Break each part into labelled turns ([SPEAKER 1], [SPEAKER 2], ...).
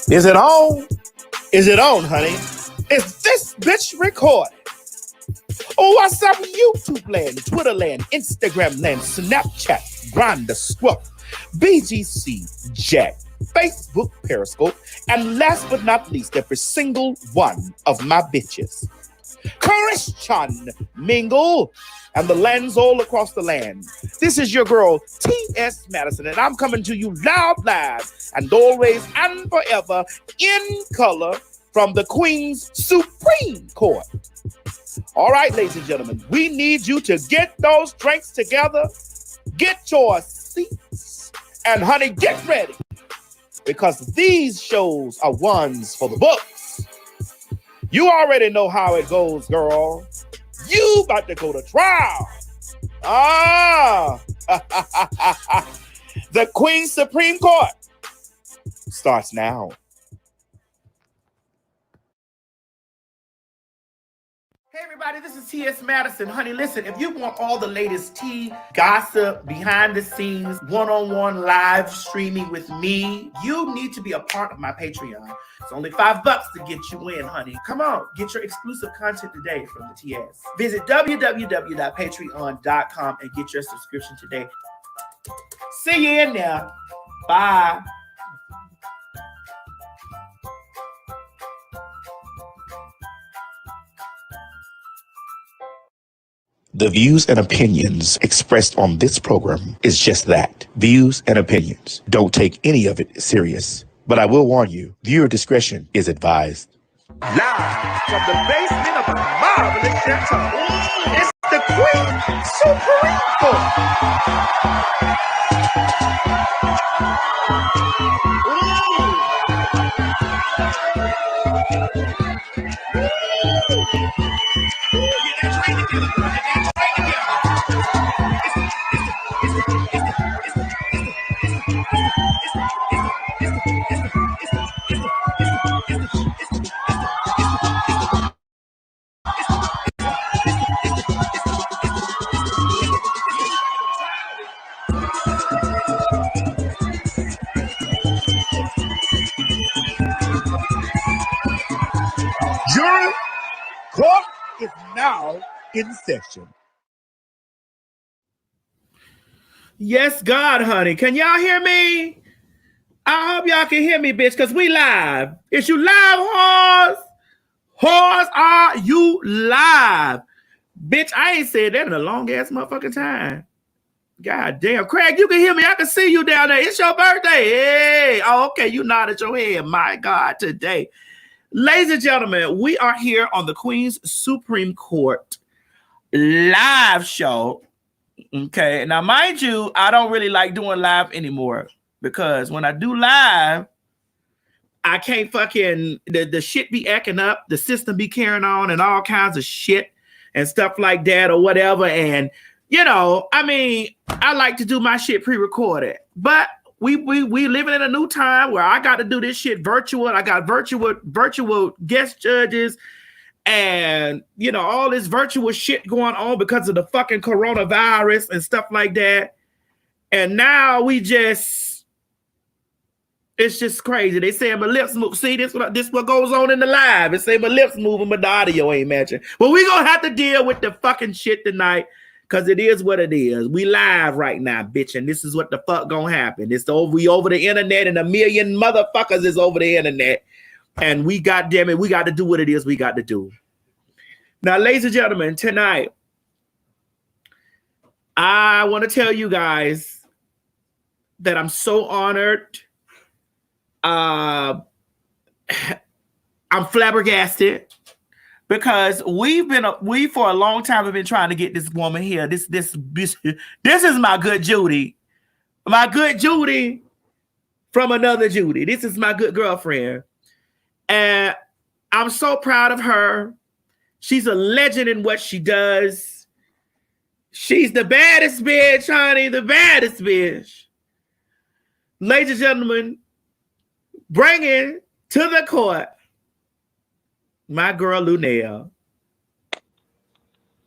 [SPEAKER 1] Is it on? Is it on, honey? Is this bitch recorded? Oh, what's up, YouTube land, Twitter land, Instagram land, Snapchat, Grindr, Scruff, BGC, Jack, Facebook, Periscope, and last but not least, every single one of my bitches. Christian Mingle and the lands all across the land. This is your girl, T.S. Madison, and I'm coming to you live, and always and forever in color from the Queen's Supreme Court. All right, ladies and gentlemen, we need you to get those drinks together, get your seats, and honey, get ready, because these shows are ones for the books. You already know how it goes, girl. You about to go to trial. The Queen's Supreme Court starts now. Hey everybody, this is T.S. Madison. Honey, listen, if you want all the latest tea, gossip, behind the scenes, one-on-one live streaming with me, you need to be a part of my Patreon. It's only $5 to get you in, honey. Come on, get your exclusive content today from the TS. Visit www.patreon.com and get your subscription today. See you in there. Bye. The views and opinions expressed on this program is just that, views and opinions. Don't take any of it serious. But I will warn you, viewer discretion is advised. Live from the basement of a marvelous chateau, it's the Queen Supreme Court. Jury, court is now in session. Yes, God, honey. Can y'all hear me? I hope y'all can hear me, bitch, because we live. Is you live, whores? Whores, are you live? Bitch, I ain't said that in a long-ass motherfucking time. God damn. Craig, you can hear me. I can see you down there. It's your birthday. Hey. Oh, okay. You nodded your head. My God, today. Ladies and gentlemen, we are here on the Queen's Supreme Court live show. Okay. Now, mind you, I don't really like doing live anymore because when I do live, I can't fucking, the shit be acting up, the system be carrying on and all kinds of shit and stuff like that or whatever. And, you know, I mean, I like to do my shit pre-recorded, but we living in a new time where I got to do this shit virtual. I got virtual guest judges and, you know, all this virtual shit going on because of the fucking coronavirus and stuff like that. And now it's just crazy. They say my lips move. See, this what goes on in the live. It say my lips moving, but the audio ain't matching. Well, we gonna have to deal with the fucking shit tonight because it is what it is. We live right now, bitch, and this is what the fuck gonna happen. We over the internet, and a million motherfuckers is over the internet, and we goddamn it, we got to do what it is we got to do. Now, ladies and gentlemen, tonight I want to tell you guys that I'm so honored. I'm flabbergasted because we for a long time have been trying to get this woman here. This is my good Judy from another Judy. This is my good girlfriend, and I'm so proud of her. She's a legend in what she does. She's the baddest bitch, honey, the baddest bitch. Ladies and gentlemen, bringing to the court my girl Luenell.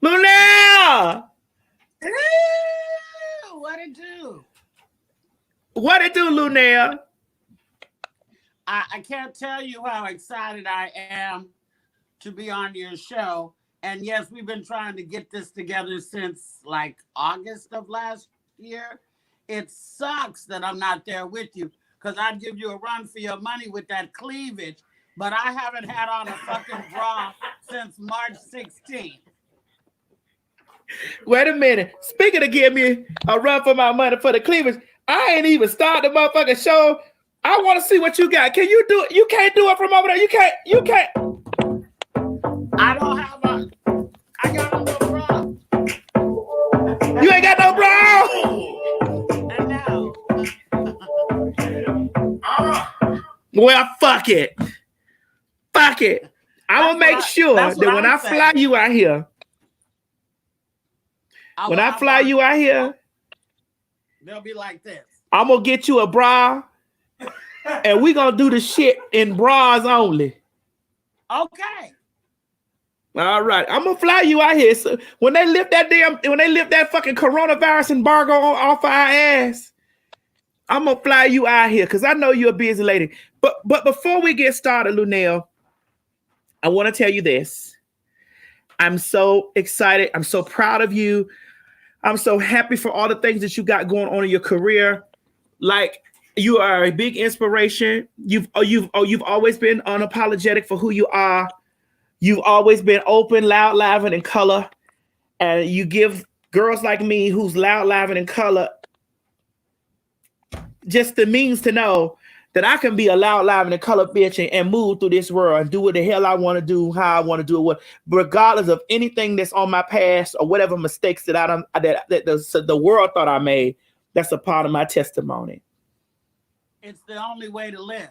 [SPEAKER 1] Luenell!
[SPEAKER 2] What it do?
[SPEAKER 1] What it do, Luenell?
[SPEAKER 2] I can't tell you how excited I am to be on your show. And yes, we've been trying to get this together since like August of last year. It sucks that I'm not there with you because I'd give you a run for your money with that cleavage, but I haven't had on a fucking bra since March 16th.
[SPEAKER 1] Wait a minute. Speaking of give me a run for my money for the cleavage, I ain't even started the motherfucking show. I want to see what you got. Can you do it? You can't do it from over there. You can't.
[SPEAKER 2] I don't have I got a little bra.
[SPEAKER 1] You ain't got no bra.
[SPEAKER 2] And now.
[SPEAKER 1] Well, fuck it. Fuck it. I'm going to make sure that when I fly you out here,
[SPEAKER 2] they'll be like this.
[SPEAKER 1] I'm going to get you a bra and we going to do the shit in bras only.
[SPEAKER 2] Okay.
[SPEAKER 1] All right. I'm going to fly you out here. So when they lift that fucking coronavirus embargo off our ass, I'm going to fly you out here because I know you're a busy lady. But before we get started, Luenell, I want to tell you this. I'm so excited. I'm so proud of you. I'm so happy for all the things that you got going on in your career. Like, you are a big inspiration. You've always been unapologetic for who you are. You've always been open, loud, live, and in color. And you give girls like me who's loud, live, and in color just the means to know that I can be a loud, live, and in color bitch and move through this world and do what the hell I want to do, how I want to do it, regardless of anything that's on my past or whatever mistakes that the world thought I made. That's a part of my testimony.
[SPEAKER 2] It's the only way to live.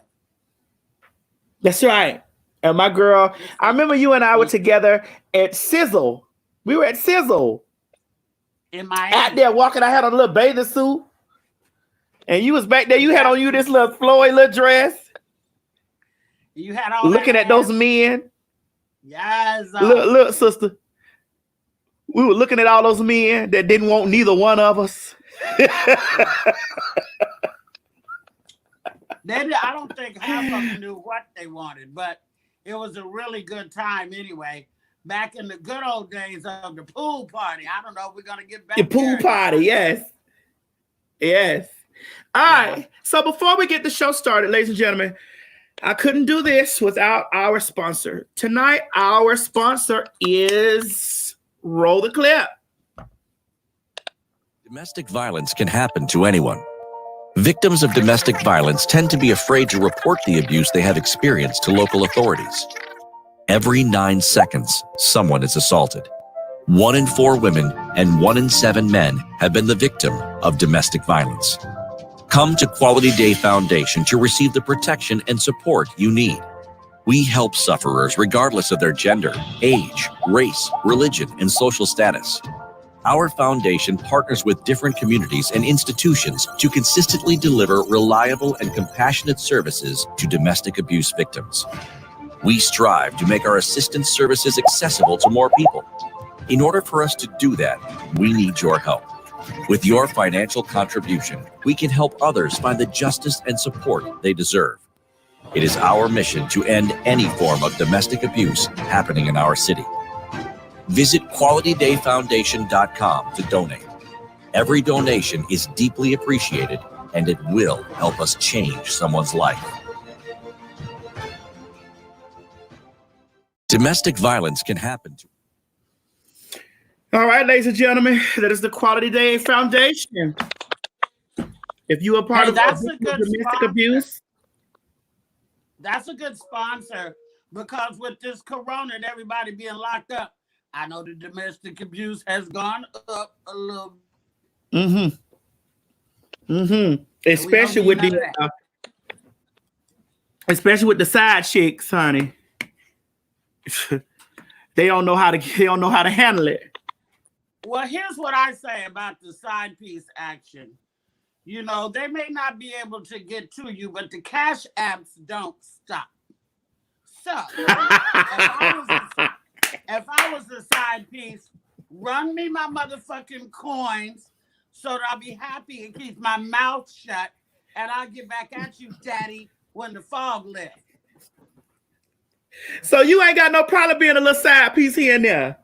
[SPEAKER 1] That's right. And my girl, I remember you and I were together at Sizzle. We were at Sizzle.
[SPEAKER 2] In Miami.
[SPEAKER 1] Out there walking, I had on a little bathing suit. And you was back there, you had on you this little Floyd little dress.
[SPEAKER 2] You had all
[SPEAKER 1] looking at those men.
[SPEAKER 2] Yes.
[SPEAKER 1] Look, sister. We were looking at all those men that didn't want neither one of us.
[SPEAKER 2] I don't think half of them knew what they wanted, but it was a really good time anyway. Back in the good old days of the pool party. I don't know if we're going to get back
[SPEAKER 1] the pool party, yes. Yes. All right. So before we get the show started, ladies and gentlemen, I couldn't do this without our sponsor. Tonight, our sponsor is Roll the Clip.
[SPEAKER 3] Domestic violence can happen to anyone. Victims of domestic violence tend to be afraid to report the abuse they have experienced to local authorities. Every 9 seconds, someone is assaulted. 1 in 4 women and 1 in 7 men have been the victim of domestic violence. Come to Quality Day Foundation to receive the protection and support you need. We help sufferers regardless of their gender, age, race, religion, and social status. Our foundation partners with different communities and institutions to consistently deliver reliable and compassionate services to domestic abuse victims. We strive to make our assistance services accessible to more people. In order for us to do that, we need your help. With your financial contribution, we can help others find the justice and support they deserve. It is our mission to end any form of domestic abuse happening in our city. Visit QualityDayFoundation.com to donate. Every donation is deeply appreciated, and it will help us change someone's life. Domestic violence can happen to.
[SPEAKER 1] All right, ladies and gentlemen, that is the Quality Day Foundation. If you are part of domestic abuse,
[SPEAKER 2] that's a good sponsor, because with this corona and everybody being locked up, I know the domestic abuse has gone up a little.
[SPEAKER 1] Especially with the side chicks, honey. They don't know how to handle it.
[SPEAKER 2] Well, here's what I say about the side piece action. You know, they may not be able to get to you, but the cash apps don't stop. So, if I was the side piece, run me my motherfucking coins so that I'll be happy and keep my mouth shut, and I'll get back at you, daddy, when the fog left.
[SPEAKER 1] So you ain't got no problem being a little side piece here and there.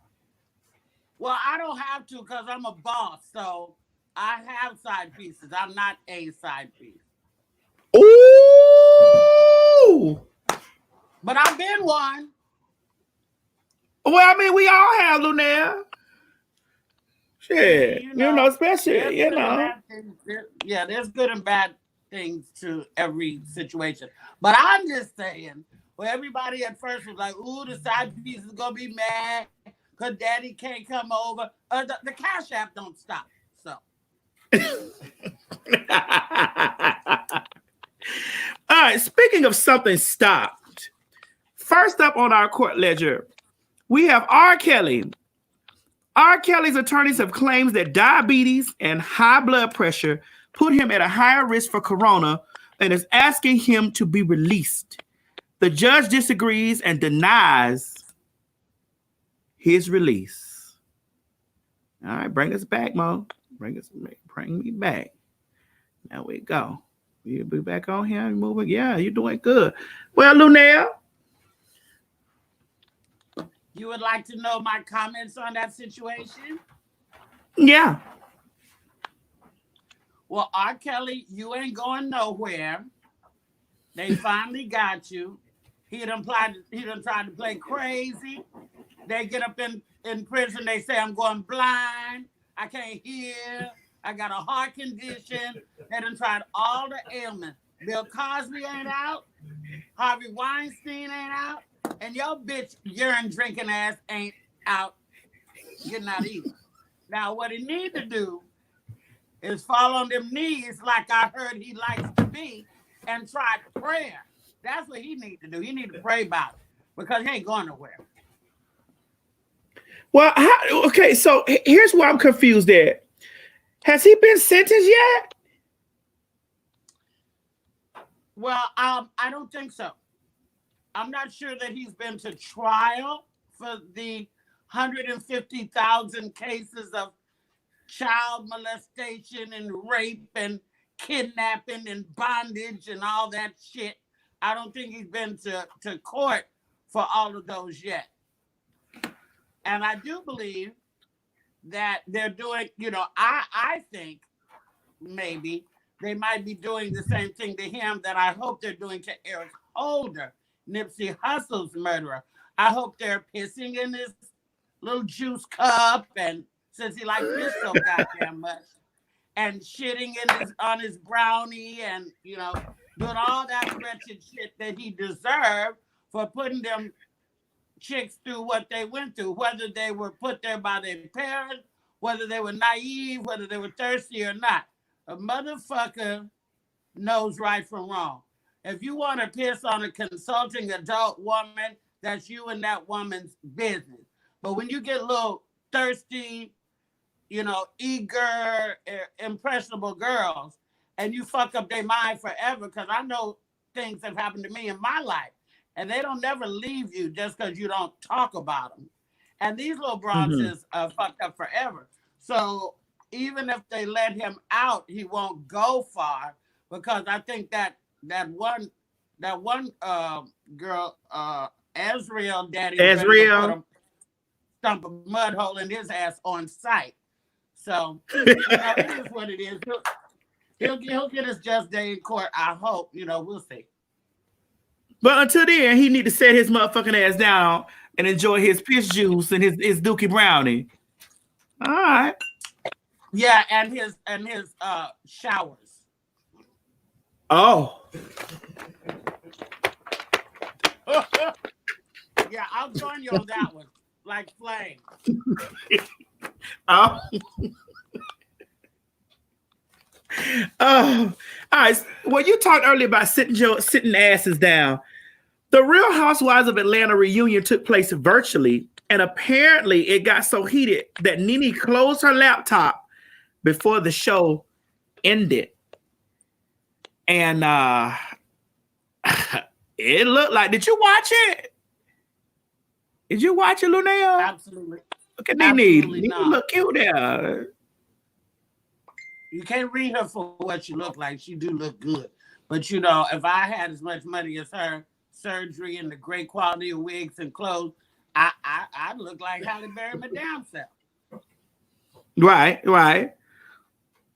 [SPEAKER 2] Well, I don't have to because I'm a boss, so I have side pieces. I'm not a side piece.
[SPEAKER 1] Ooh.
[SPEAKER 2] But I've been one.
[SPEAKER 1] Well, I mean, we all have, Luenell. Shit, you know, especially, you know.
[SPEAKER 2] There's good and bad things to every situation. But I'm just saying, well, everybody at first was like, ooh, the side piece is going to be mad because daddy can't come over. The Cash App don't stop, so.
[SPEAKER 1] All right, speaking of something stopped, first up on our court ledger, we have R. Kelly. R. Kelly's attorneys have claims that diabetes and high blood pressure put him at a higher risk for corona and is asking him to be released. The judge disagrees and denies his release. All right, bring us back, Mo. Bring me back. There we go. You'll be back on here and moving. Yeah, you're doing good. Well, Luenell,
[SPEAKER 2] you would like to know my comments on that situation?
[SPEAKER 1] Yeah.
[SPEAKER 2] Well, R. Kelly, you ain't going nowhere. They finally got you. He done tried to play crazy. They get up in prison. They say, I'm going blind. I can't hear. I got a heart condition. They done tried all the ailments. Bill Cosby ain't out. Harvey Weinstein ain't out. And your bitch urine drinking ass ain't out getting out either. Now, what he need to do is fall on them knees like I heard he likes to be and try prayer. That's what he need to do. He need to pray about it because he ain't going nowhere.
[SPEAKER 1] Well, okay, so here's where I'm confused at. Has he been sentenced yet?
[SPEAKER 2] Well, I don't think so. I'm not sure that he's been to trial for the 150,000 cases of child molestation and rape and kidnapping and bondage and all that shit. I don't think he's been to court for all of those yet. And I do believe that they're doing, I think maybe they might be doing the same thing to him that I hope they're doing to Eric Holder, Nipsey Hussle's murderer. I hope they're pissing in his little juice cup, and since he likes fish so goddamn much, and shitting on his brownie, and doing all that wretched shit that he deserved for putting them chicks through what they went through, whether they were put there by their parents, whether they were naive, whether they were thirsty or not. A motherfucker knows right from wrong. If you want to piss on a consulting adult woman, that's you and that woman's business. But when you get a little thirsty, eager, impressionable girls, and you fuck up their mind forever, because I know things have happened to me in my life, and they don't never leave you just because you don't talk about them. And these little bronzes are fucked up forever. So even if they let him out, he won't go far, because I think that one girl, Ezreal daddy,
[SPEAKER 1] Ezreal,
[SPEAKER 2] stump a mud hole in his ass on sight. So it is what it is. He'll get his just day in court. I hope. We'll see.
[SPEAKER 1] But until then, he need to set his motherfucking ass down and enjoy his piss juice and his dookie brownie. All right.
[SPEAKER 2] Yeah, and his showers.
[SPEAKER 1] Oh.
[SPEAKER 2] Yeah, I'll join you on that one. Like flame.
[SPEAKER 1] Oh. Oh. All right. Well, you talked earlier about sitting asses down. The Real Housewives of Atlanta reunion took place virtually, and apparently it got so heated that Nene closed her laptop before the show ended. And it looked like, did you watch it? Did you watch it, Luenell?
[SPEAKER 2] Absolutely.
[SPEAKER 1] Look at Nene. Nene look cute there.
[SPEAKER 2] You can't read her for what she look like. She do look good. But you know, if I had as much money as her, surgery and the great quality of wigs and clothes, I'd look like Halle Berry my damn self.
[SPEAKER 1] Right, right.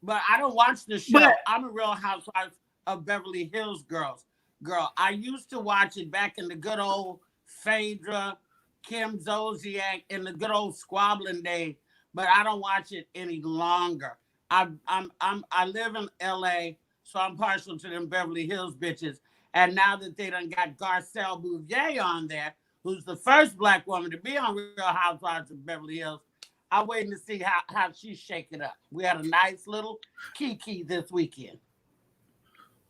[SPEAKER 2] But I don't watch the show.
[SPEAKER 1] But
[SPEAKER 2] I'm a Real Housewives of Beverly Hills girl. I used to watch it back in the good old Phaedra, Kim Zolciak, in the good old squabbling days. But I don't watch it any longer. I live in LA, so I'm partial to them Beverly Hills bitches. And now that they done got Garcelle Bouvier on there, who's the first Black woman to be on Real Housewives of Beverly Hills, I'm waiting to see how she's shaking up. We had a nice little kiki this weekend.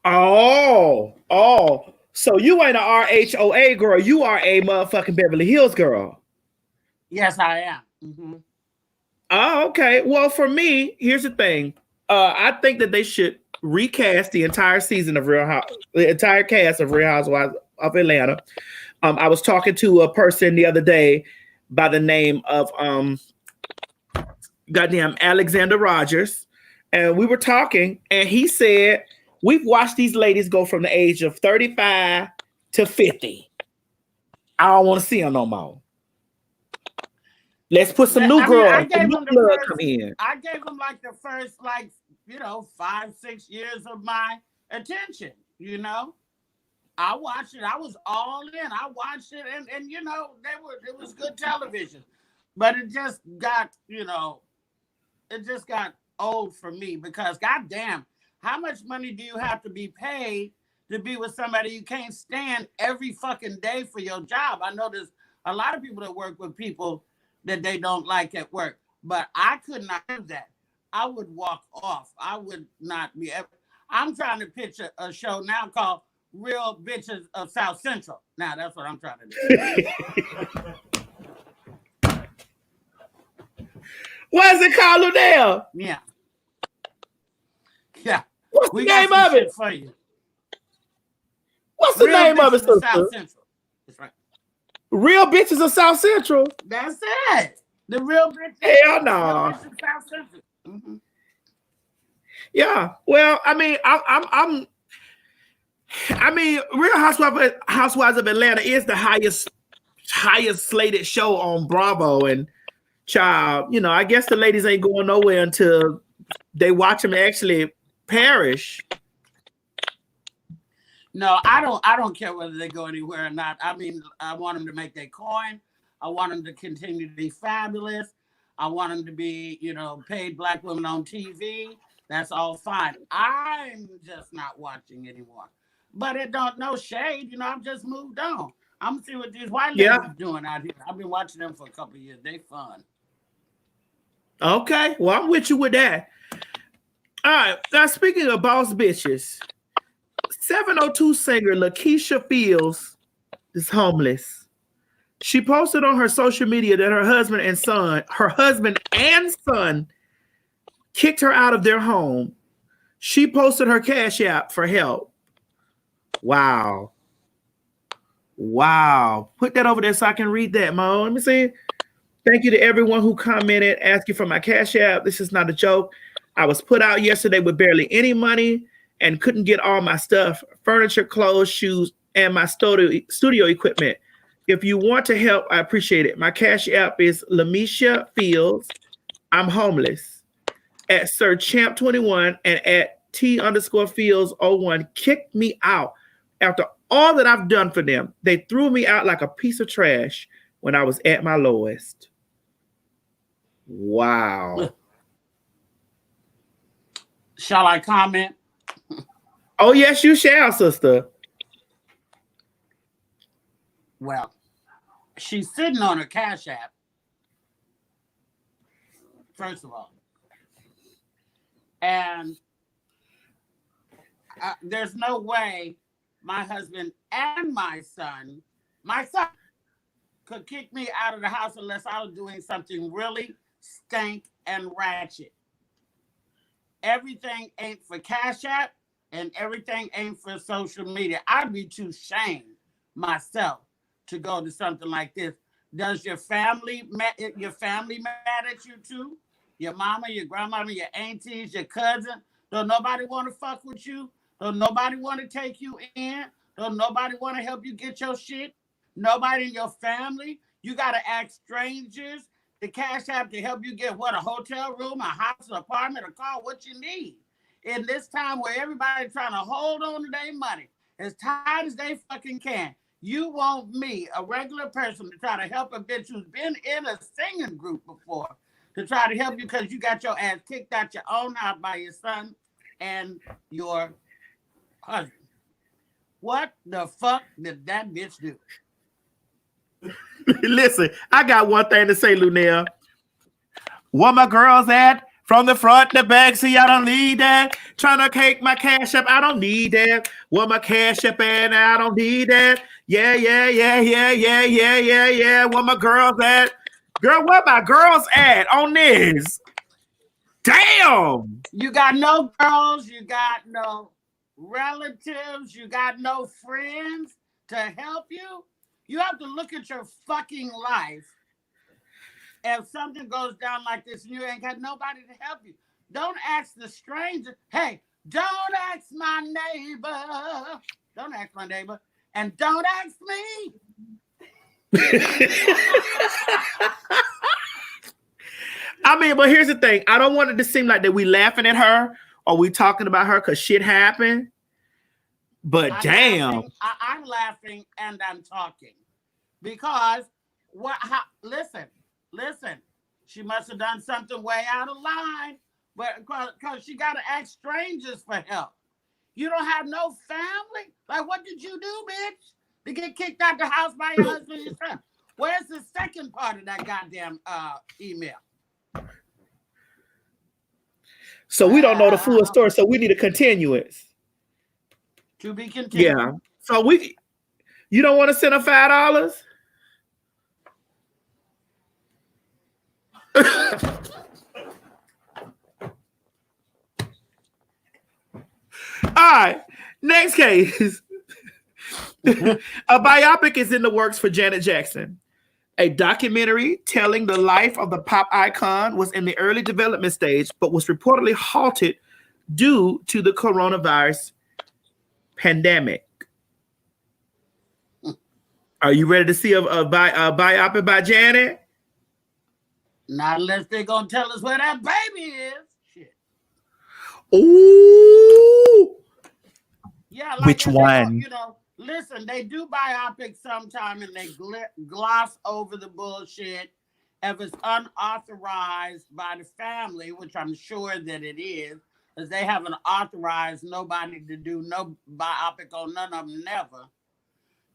[SPEAKER 1] oh. So you ain't a RHOA girl. You are a motherfucking Beverly Hills girl.
[SPEAKER 2] Yes, I am. Mm-hmm.
[SPEAKER 1] Oh, okay. Well, for me, here's the thing. I think that they should recast the entire season of the entire cast of Real Housewives of Atlanta. I was talking to a person the other day by the name of goddamn Alexander Rogers, and we were talking, and he said we've watched these ladies go from the age of 35 to 50. I don't want to see them no more. Let's put some new girls, some new blood come in.
[SPEAKER 2] I gave them like the first, 5-6 years of my attention. You know, I watched it. I was all in. I watched it, and you know, it was good television, but it just got, it just got old for me because goddamn, how much money do you have to be paid to be with somebody you can't stand every fucking day for your job? I know there's a lot of people that work with people that they don't like at work, but I could not do that. I would walk off. I would not be ever. I'm trying to pitch a show now called Real Bitches of South Central. Now that's what I'm trying to do.
[SPEAKER 1] What is it called, Luenell?
[SPEAKER 2] Yeah.
[SPEAKER 1] What's the name of it?
[SPEAKER 2] For you.
[SPEAKER 1] What's the name of it, sister?
[SPEAKER 2] South Central. That's right.
[SPEAKER 1] Real Bitches of South Central.
[SPEAKER 2] That's it. The Real Bitches.
[SPEAKER 1] Hell no.
[SPEAKER 2] Real Bitches of South Central. Mm-hmm.
[SPEAKER 1] Yeah. Well, I mean, Real Housewives of Atlanta is the highest slated show on Bravo, and child, I guess the ladies ain't going nowhere until they watch them actually perish.
[SPEAKER 2] No, I don't care whether they go anywhere or not. I mean, I want them to make their coin. I want them to continue to be fabulous. I want them to be, paid Black women on TV. That's all fine. I'm just not watching anymore. But it don't no shade. I've just moved on. I'm gonna see what these white ladies are doing out here. I've been watching them for a couple of years. They fun.
[SPEAKER 1] Okay, well, I'm with you with that. All right, now speaking of boss bitches, 702 singer LeMisha Fields is homeless. She posted on her social media that her husband and son kicked her out of their home. She posted her Cash App for help. Wow. Put that over there so I can read that, Mo. Let me see. Thank you to everyone who commented asking for my Cash App. This is not a joke. I was put out yesterday with barely any money and couldn't get all my stuff, furniture, clothes, shoes, and my studio equipment. If you want to help, I appreciate it. My Cash App is LeMisha Fields. I'm homeless. At Sir Champ 21 and at T_Fields01 kicked me out. After all that I've done for them, they threw me out like a piece of trash when I was at my lowest. Wow.
[SPEAKER 2] Shall I comment?
[SPEAKER 1] Oh, yes, you shall, sister.
[SPEAKER 2] Well, she's sitting on her Cash App, first of all. And there's no way my husband and my son could kick me out of the house unless I was doing something really stank and ratchet. Everything ain't for Cash App and everything ain't for social media. I'd be too ashamed myself to go to something like this. Does your family mad at you too? Your mama, your grandmama, your aunties, your cousin? Don't nobody want to fuck with you? Don't nobody want to take you in. Don't nobody want to help you get your shit. Nobody in your family. You got to ask strangers to cash out to help you get what, a hotel room, a house, an apartment, a car, what you need. In this time where everybody's trying to hold on to their money as tight as they fucking can, you want me, a regular person, to try to help a bitch who's been in a singing group before, to try to help you because you got your ass kicked out your own house by your son and your husband. What the fuck did that bitch do?
[SPEAKER 1] Listen, I got one thing to say, Luenell. Where my girls at? From the front to back, see, I don't need that. Trying to cake my cash up, I don't need that. Where my cash up at? I don't need that. Yeah. Where my girls at? Girl, where my girls at on this? Damn.
[SPEAKER 2] You got no girls, you got no relatives, you got no friends to help you. You have to look at your fucking life. If something goes down like this and you ain't got nobody to help you, don't ask the stranger. Hey, don't ask my neighbor. Don't ask my neighbor. And don't ask me.
[SPEAKER 1] I mean, but here's the thing. I don't want it to seem like that we laughing at her or we talking about her because shit happened. But
[SPEAKER 2] I'm laughing and I'm talking because listen, she must have done something way out of line, but because she got to ask strangers for help. You don't have no family? Like, what did you do, bitch, to get kicked out the house by your husband and your son? Where's the second part of that goddamn email?
[SPEAKER 1] So we don't know the full story, so we need a continuance.
[SPEAKER 2] To be continued.
[SPEAKER 1] Yeah. So you don't want to send her $5? All right. Next case. A biopic is in the works for Janet Jackson. A documentary telling the life of the pop icon was in the early development stage, but was reportedly halted due to the coronavirus pandemic. Are you ready to see a biopic by Janet?
[SPEAKER 2] Not unless they're going to tell us where that baby is. Shit.
[SPEAKER 1] Ooh.
[SPEAKER 2] Yeah. Like
[SPEAKER 1] which one?
[SPEAKER 2] Listen, they do biopics sometime and they gloss over the bullshit. If it's unauthorized by the family, which I'm sure that it is, because they haven't authorized nobody to do no biopic on none of them, never.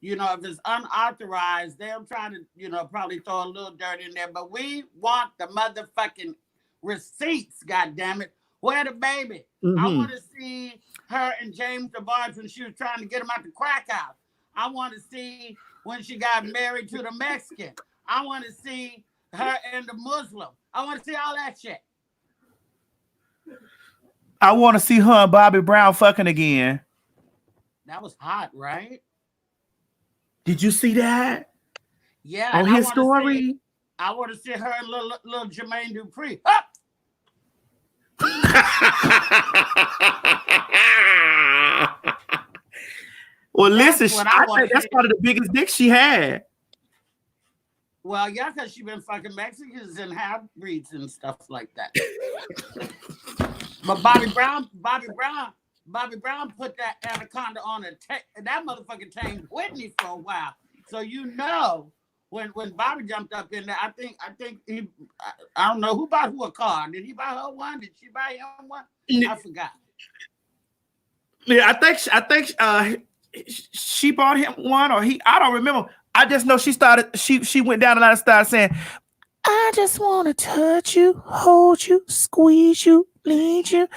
[SPEAKER 2] If it's unauthorized, they'll try to, probably throw a little dirt in there. But we want the motherfucking receipts, goddammit. Where the baby? Mm-hmm. I want to see her and James DeBarge when she was trying to get him out the crack house. I want to see when she got married to the Mexican. I want to see her and the Muslim. I want to see all that shit.
[SPEAKER 1] I want to see her and Bobby Brown fucking again.
[SPEAKER 2] That was hot, right?
[SPEAKER 1] Did you see that?
[SPEAKER 2] Yeah.
[SPEAKER 1] On his story?
[SPEAKER 2] I want to see her and little Jermaine Dupri. Ah!
[SPEAKER 1] Well, listen, I think that's one of the biggest dicks she had.
[SPEAKER 2] Well, yeah, because she's been fucking Mexicans and half-breeds and stuff like that. But Bobby Brown put that anaconda on that motherfucker tamed Whitney for a while. So when Bobby jumped up in there, I think I don't know who bought who a car. Did he buy her one? Did she buy him one? I forgot.
[SPEAKER 1] Yeah, I think she bought him one, or I don't remember. I just know she went down and started saying, I just want to touch you, hold you, squeeze you, lead you.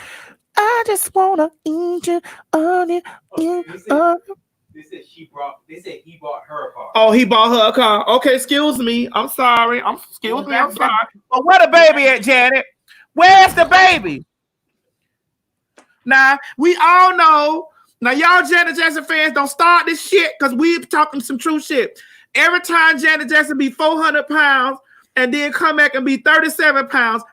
[SPEAKER 1] I just want to eat you on it.
[SPEAKER 4] They said he bought her a car.
[SPEAKER 1] Oh, he bought her a car. Okay, excuse me. I'm sorry. I'm sorry. But where the baby at, Janet? Where's the baby? Now, we all know. Now, y'all Janet Jackson fans, don't start this shit because we talking some true shit. Every time Janet Jackson be 400 pounds and then come back and be 37 pounds,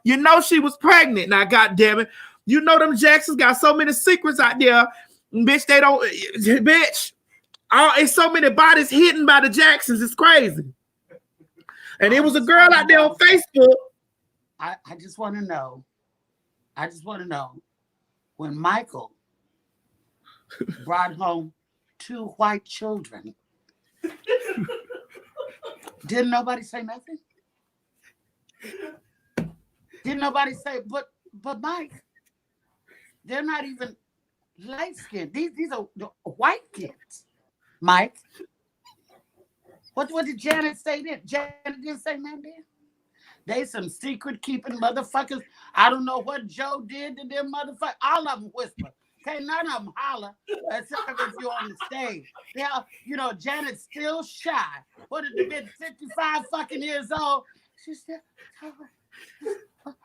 [SPEAKER 1] she was pregnant. Now, goddamn it. Them Jacksons got so many secrets out there. Bitch, they don't, bitch. It's so many bodies hidden by the Jacksons. It's crazy. And it was a girl out there on Facebook.
[SPEAKER 2] I just want to know. I just want to know when Michael brought home 2 white children. Didn't nobody say nothing? Didn't nobody say, but Mike, they're not even light skinned. These are white kids. Mike, what did Janet say then? Janet didn't say nothing then. They some secret keeping motherfuckers. I don't know what Joe did to them motherfuckers. All of them whisper. Can't none of them holler, except if you're on the stage. Yeah, you know, Janet's still shy. What did the bitch 55 fucking years old? She's still,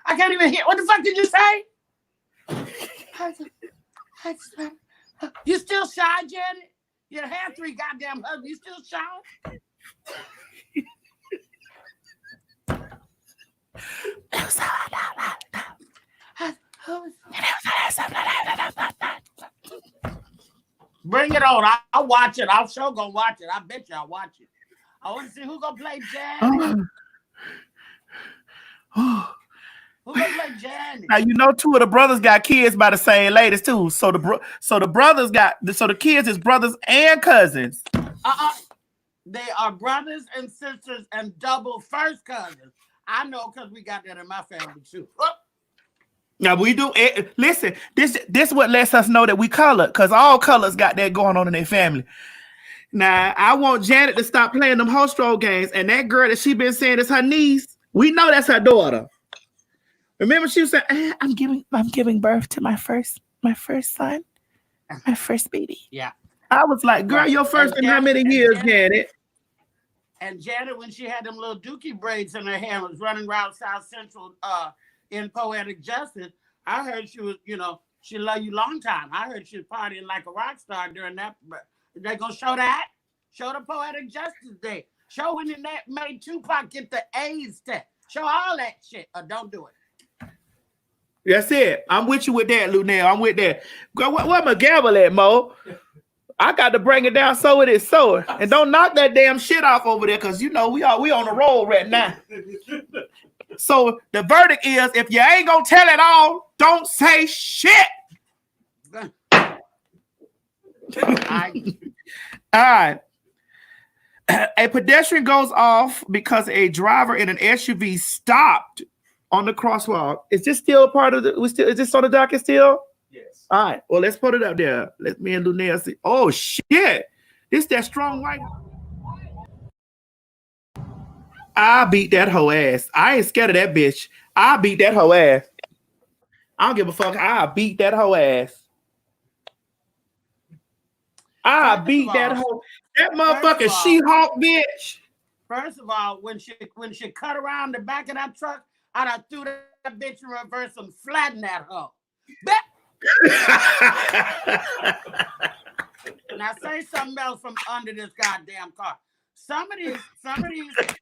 [SPEAKER 2] I can't even hear. What the fuck did you say? You still shy, Janet? You had 3 goddamn husbands. You still shy? Bring it on. I'll watch it. I'm sure gonna watch it. I bet you I'll watch it. I want to see who gonna play Janet. Who gonna play Janet?
[SPEAKER 1] Now you know 2 of the brothers got kids by the same ladies too. So the brothers so the kids is brothers and cousins.
[SPEAKER 2] They are brothers and sisters and double first cousins. I know because we got that in my family too.
[SPEAKER 1] Now we do. Listen, this what lets us know that we colored, because all colors got that going on in their family. Now I want Janet to stop playing them host role games, and that girl that she been saying is her niece. We know that's her daughter. Remember she was saying, "I'm giving birth to my first son, my first baby."
[SPEAKER 2] Yeah.
[SPEAKER 1] I was like, "Girl, your first in how many years, Janet?"
[SPEAKER 2] And Janet, when she had them little dookie braids in her hair, was running around South Central in Poetic Justice. I heard she was, she loved you long time. I heard she was partying like a rock star during that. They gonna show that? Show the Poetic Justice Day. Show when that made Tupac get the AIDS test. Show all that shit, or don't do it.
[SPEAKER 1] That's it. I'm with you with that, Luenell. I'm with that. Girl, where my gavel at, Mo? I got to bring it down so it is so. And don't knock that damn shit off over there, because we on the roll right now. So the verdict is, if you ain't gonna tell it all, don't say shit. All right. A pedestrian goes off because a driver in an SUV stopped on the crosswalk. Is this still part of is this on the docket still?
[SPEAKER 4] Yes.
[SPEAKER 1] All right. Well, let's put it up there. Let me and Luenell see. Oh shit! This that strong white. I beat that hoe ass. I ain't scared of that bitch. I beat that hoe ass. I don't give a fuck. I beat that hoe ass. I beat that hoe. That motherfucking She-Hulk bitch.
[SPEAKER 2] First of all, when she cut around the back of that truck, I done threw that bitch in reverse and flattened that hoe. Now say something else from under this goddamn car. Some of these,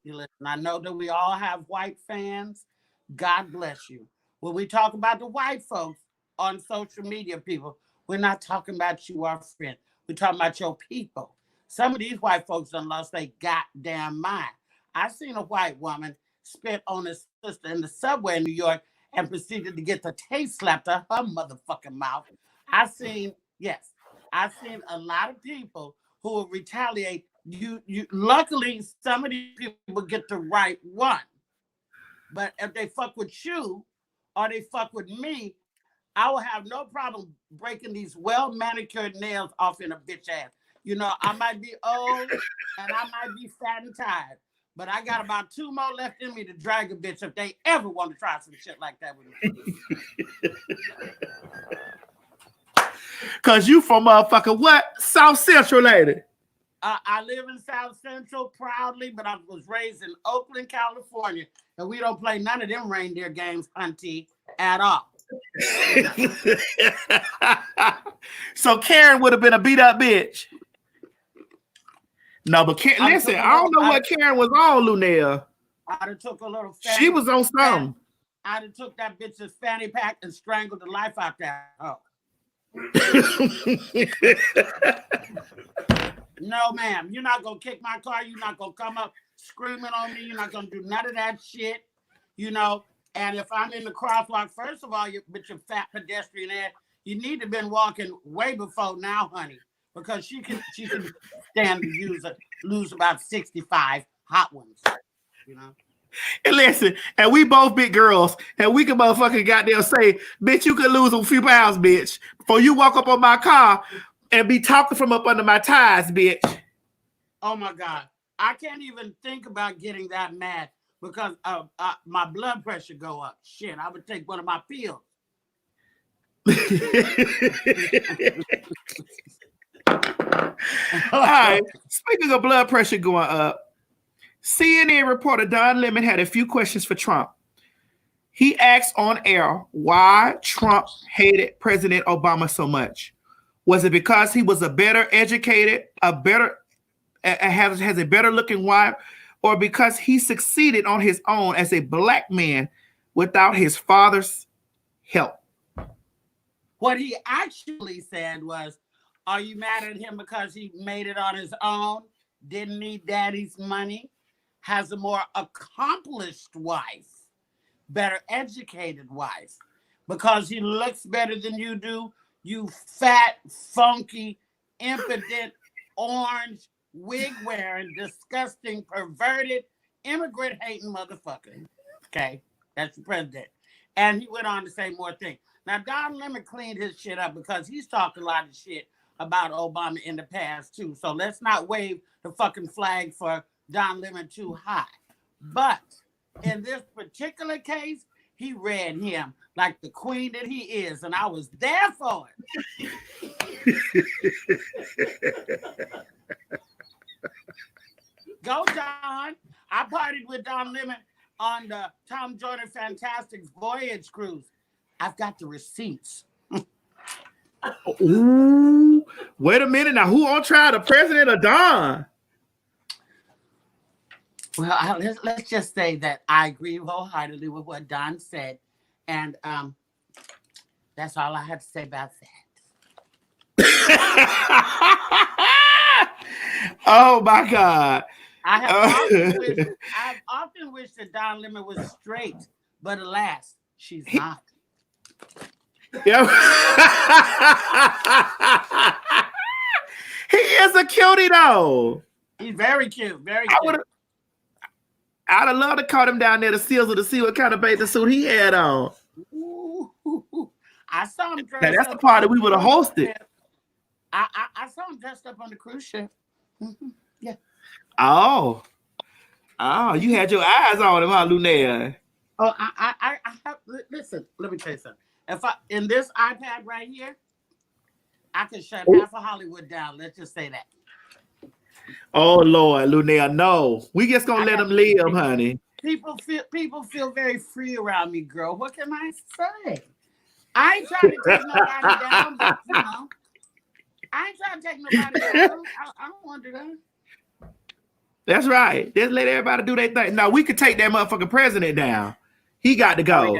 [SPEAKER 2] listen, I know that we all have white fans. God bless you. When we talk about the white folks on social media, people, we're not talking about you, our friend. We're talking about your people. Some of these white folks done lost their goddamn mind. I seen a white woman spit on his sister in the subway in New York and proceeded to get the taste slapped out of her motherfucking mouth. I've seen a lot of people who will retaliate. You luckily some of these people get the right one. But if they fuck with you or they fuck with me, I will have no problem breaking these well manicured nails off in a bitch ass. I might be old and I might be fat and tired, but I got about 2 more left in me to drag a bitch if they ever want to try some shit like that with me.
[SPEAKER 1] Cause you from motherfucker what? South Central lady.
[SPEAKER 2] I live in South Central proudly, but I was raised in Oakland, California, and we don't play none of them reindeer games, hunty, at all. So
[SPEAKER 1] Karen would have been a beat up bitch. No, but listen, I don't know what Karen was on, Luenell.
[SPEAKER 2] I'd have took a little.
[SPEAKER 1] She was on something.
[SPEAKER 2] I'd have took that bitch's fanny pack and strangled the life out that hoe. No, ma'am. You're not gonna kick my car. You're not gonna come up screaming on me. You're not gonna do none of that shit. You know. And if I'm in the crosswalk, first of all, with your fat pedestrian ass, you need to been walking way before now, honey, because she can stand to lose about 65 hot ones. You know.
[SPEAKER 1] And listen, and we both big girls, and we can motherfucking goddamn say, bitch, you could lose a few pounds, bitch, before you walk up on my car and be talking from up under my tires, bitch.
[SPEAKER 2] Oh my God. I can't even think about getting that mad because my blood pressure go up. Shit, I would take one of my pills.
[SPEAKER 1] All right. Speaking of blood pressure going up, CNN reporter Don Lemon had a few questions for Trump. He asked on air why Trump hated President Obama so much. Was it because he was a better educated, has a better looking wife, or because he succeeded on his own as a black man without his father's help?
[SPEAKER 2] What he actually said was, are you mad at him because he made it on his own, didn't need daddy's money, has a more accomplished wife, better educated wife, because he looks better than you do, you fat, funky, impotent, orange, wig-wearing, disgusting, perverted, immigrant-hating motherfucker. Okay? That's the president. And he went on to say more things. Now, Don Lemon cleaned his shit up because he's talked a lot of shit about Obama in the past, too. So let's not wave the fucking flag for Don Lemon too high. But in this particular case, he read him like the queen that he is, and I was there for it. Go, Don. I partied with Don Lemon on the Tom Joyner Fantastic Voyage cruise. I've got the receipts.
[SPEAKER 1] Ooh, wait a minute now. Who on trial, the president or Don?
[SPEAKER 2] Well, let's just say that I agree wholeheartedly with what Don said, and that's all I have to say about that.
[SPEAKER 1] Oh my God!
[SPEAKER 2] I've often wished that Don Lemon was straight, but alas, she's not.
[SPEAKER 1] Yeah. He is a cutie though.
[SPEAKER 2] He's very cute, very cute.
[SPEAKER 1] I'd have loved to call him down there to Sizzle to see what kind of bathing suit he had on.
[SPEAKER 2] Ooh, I saw him dressed
[SPEAKER 1] now, that's the part that we would have hosted.
[SPEAKER 2] I saw him dressed up on the cruise ship. Yeah.
[SPEAKER 1] Oh, you had your eyes on him, huh, Luenell?
[SPEAKER 2] Oh, I have. Listen, let me tell you something. If in this iPad right here, I can shut half of Hollywood down. Let's just say that.
[SPEAKER 1] Oh Lord, Luenell, no. We just gonna let them live, honey.
[SPEAKER 2] People feel very free around me, girl. What can I say? I ain't trying to take nobody down, but you know, I ain't trying to take nobody down. I don't want to do that.
[SPEAKER 1] That's right. Just let everybody do their thing. No, we could take that motherfucking president down. He got to go.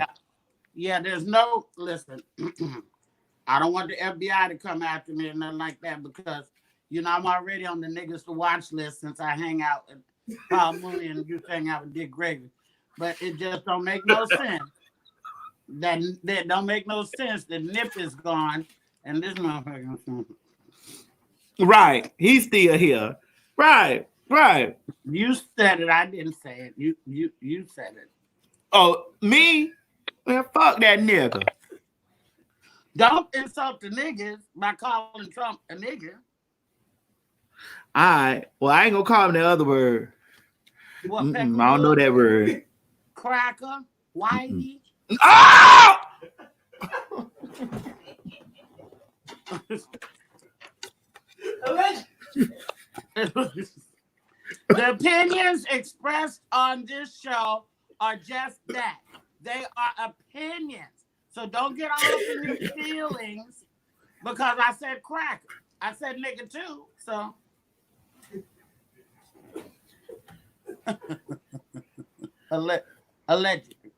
[SPEAKER 2] Yeah, there's no listen. I don't want the FBI to come after me or nothing like that because you know I'm already on the niggas to watch list since I hang out with Paul Mooney and you hang out with Dick Gregory. But it just don't make no sense. That don't make no sense. The nip is gone and this motherfucker.
[SPEAKER 1] Right. He's still here. Right.
[SPEAKER 2] You said it. I didn't say it. You said it.
[SPEAKER 1] Oh, me? Man, fuck that nigga.
[SPEAKER 2] Don't insult the niggas by calling Trump a nigger.
[SPEAKER 1] All right. Well, I ain't gonna call him the other word.
[SPEAKER 2] What,
[SPEAKER 1] I don't know that word.
[SPEAKER 2] Cracker, whitey.
[SPEAKER 1] Oh!
[SPEAKER 2] The opinions expressed on this show are just that. They are opinions. So don't get all up in your feelings because I said cracker. I said nigga too. So allegedly.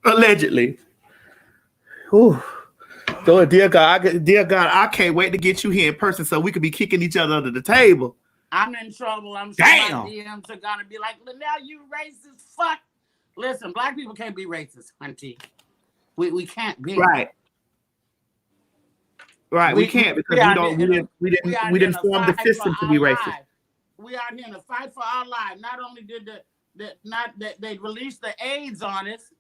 [SPEAKER 1] Allegedly. Whew. So, dear God, I can't wait to get you here in person so we could be kicking each other under the table.
[SPEAKER 2] I'm in trouble. I'm sure
[SPEAKER 1] Damn.
[SPEAKER 2] my DMs are gonna be like, Luenell, you racist fuck. Listen, black people can't be racist, hunty. We can't be.
[SPEAKER 1] Right. Right, we can't because we didn't form the system to be racist.
[SPEAKER 2] Life. We out here in a fight for our life. Not only did they released the AIDS on us,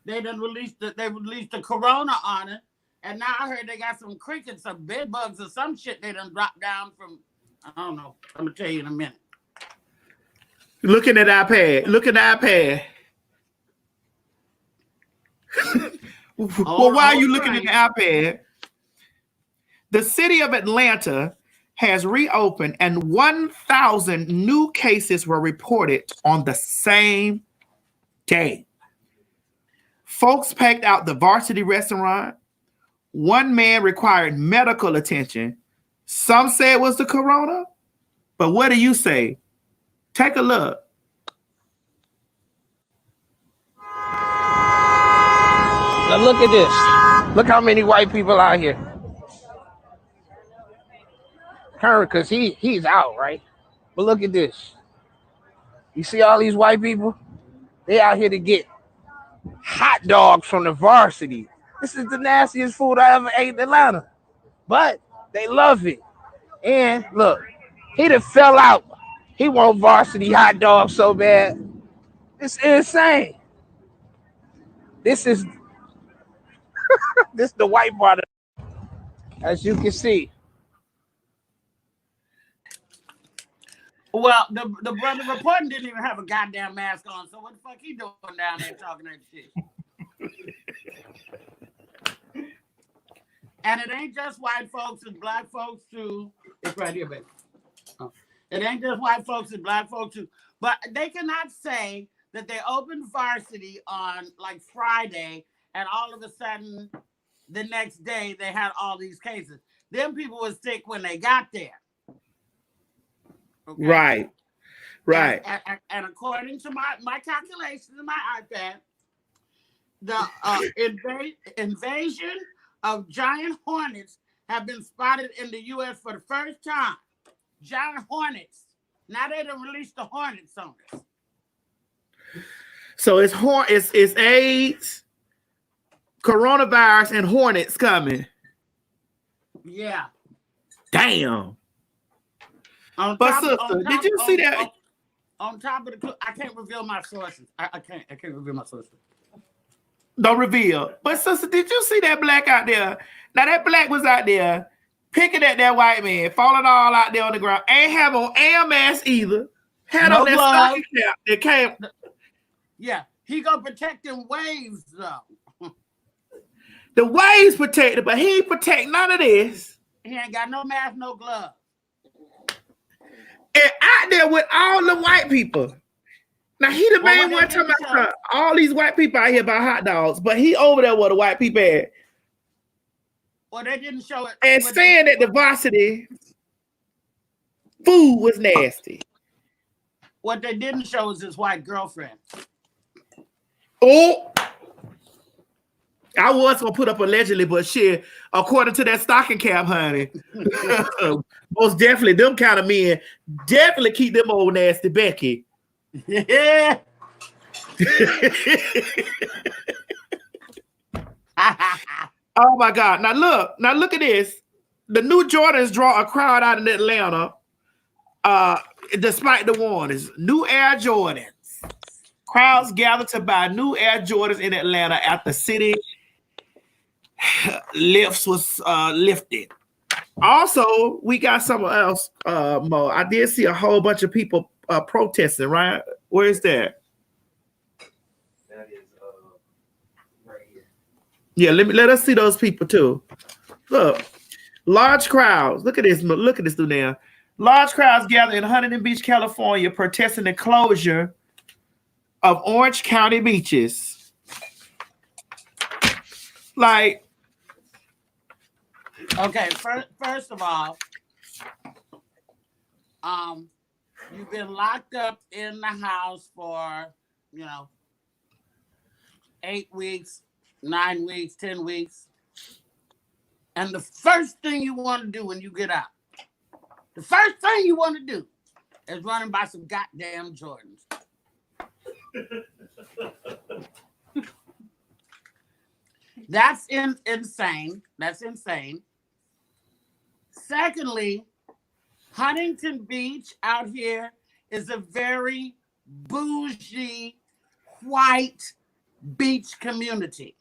[SPEAKER 2] they released the corona on it, and now I heard they got some crickets, some bed bugs, or some shit they done dropped down from. I don't know. I'm gonna tell you in a minute.
[SPEAKER 1] Looking at iPad. Look at the iPad. Well, why are you looking at the iPad? The city of Atlanta has reopened and 1,000 new cases were reported on the same day. Folks packed out the Varsity restaurant. One man required medical attention. Some say it was the corona, but what do you say? Take a look.
[SPEAKER 5] Now look at this. Look how many white people out here. Current, because he's out, right? But look at this. You see all these white people? They out here to get hot dogs from the Varsity. This is the nastiest food I ever ate in Atlanta. But they love it. And look, he done fell out. He want Varsity hot dogs so bad. It's insane. This is this the white part, as you can see.
[SPEAKER 2] Well, the brother reporting didn't even have a goddamn mask on, so what the fuck he doing down there talking that shit? And it ain't just white folks, it's black folks too. It's right here, baby. Oh. It ain't just white folks, it's black folks too. But they cannot say that they opened Varsity on like Friday and all of a sudden the next day they had all these cases. Them people were sick when they got there. Okay?
[SPEAKER 1] Right.
[SPEAKER 2] And according to my calculations in my iPad, the invasion of giant hornets have been spotted in the U.S. for the first time. Giant hornets. Now they done released the hornets on us.
[SPEAKER 1] So it's AIDS, coronavirus, and hornets coming.
[SPEAKER 2] Yeah.
[SPEAKER 1] Damn.
[SPEAKER 2] But
[SPEAKER 1] sister, did you see that?
[SPEAKER 2] On top of the, I can't reveal my sources. I can't reveal my sources.
[SPEAKER 1] Don't reveal. But sister, did you see that black out there? Now that black was out there picking at that white man, falling all out there on the ground. Ain't have on AMS either. Had
[SPEAKER 2] No
[SPEAKER 1] on that
[SPEAKER 2] glove.
[SPEAKER 1] stocking cap that came.
[SPEAKER 2] Yeah, he gonna protect them waves though.
[SPEAKER 1] The waves protected, but he ain't protect none of this.
[SPEAKER 2] He ain't got no mask, no glove.
[SPEAKER 1] And out there with all the white people. Now he the main one talking about all these white people out here about hot dogs, but he over there where the white people at.
[SPEAKER 2] Well, they didn't show it.
[SPEAKER 1] And saying that the Varsity food was nasty.
[SPEAKER 2] What they didn't show is his white girlfriend.
[SPEAKER 1] Oh, I was gonna put up allegedly, but shit, according to that stocking cap, honey, most definitely them kind of men definitely keep them old nasty Becky.
[SPEAKER 2] Yeah.
[SPEAKER 1] Oh my God! Now look at this. The new Jordans draw a crowd out in Atlanta, despite the warnings. New Air Jordans. Crowds gather to buy new Air Jordans in Atlanta after city lifts was lifted. Also, we got something else more. I did see a whole bunch of people protesting, right? Where is that?
[SPEAKER 4] That is right here.
[SPEAKER 1] Yeah, let us see those people too. Look, large crowds. Look at this dude now. Large crowds gather in Huntington Beach, California, protesting the closure of Orange County beaches. Like,
[SPEAKER 2] Okay, first of all, you've been locked up in the house for, 8 weeks, 9 weeks, 10 weeks. And the first thing you want to do when you get out, the first thing you want to do is run and buy some goddamn Jordans. That's insane. That's insane. Secondly, Huntington Beach out here is a very bougie, white beach community.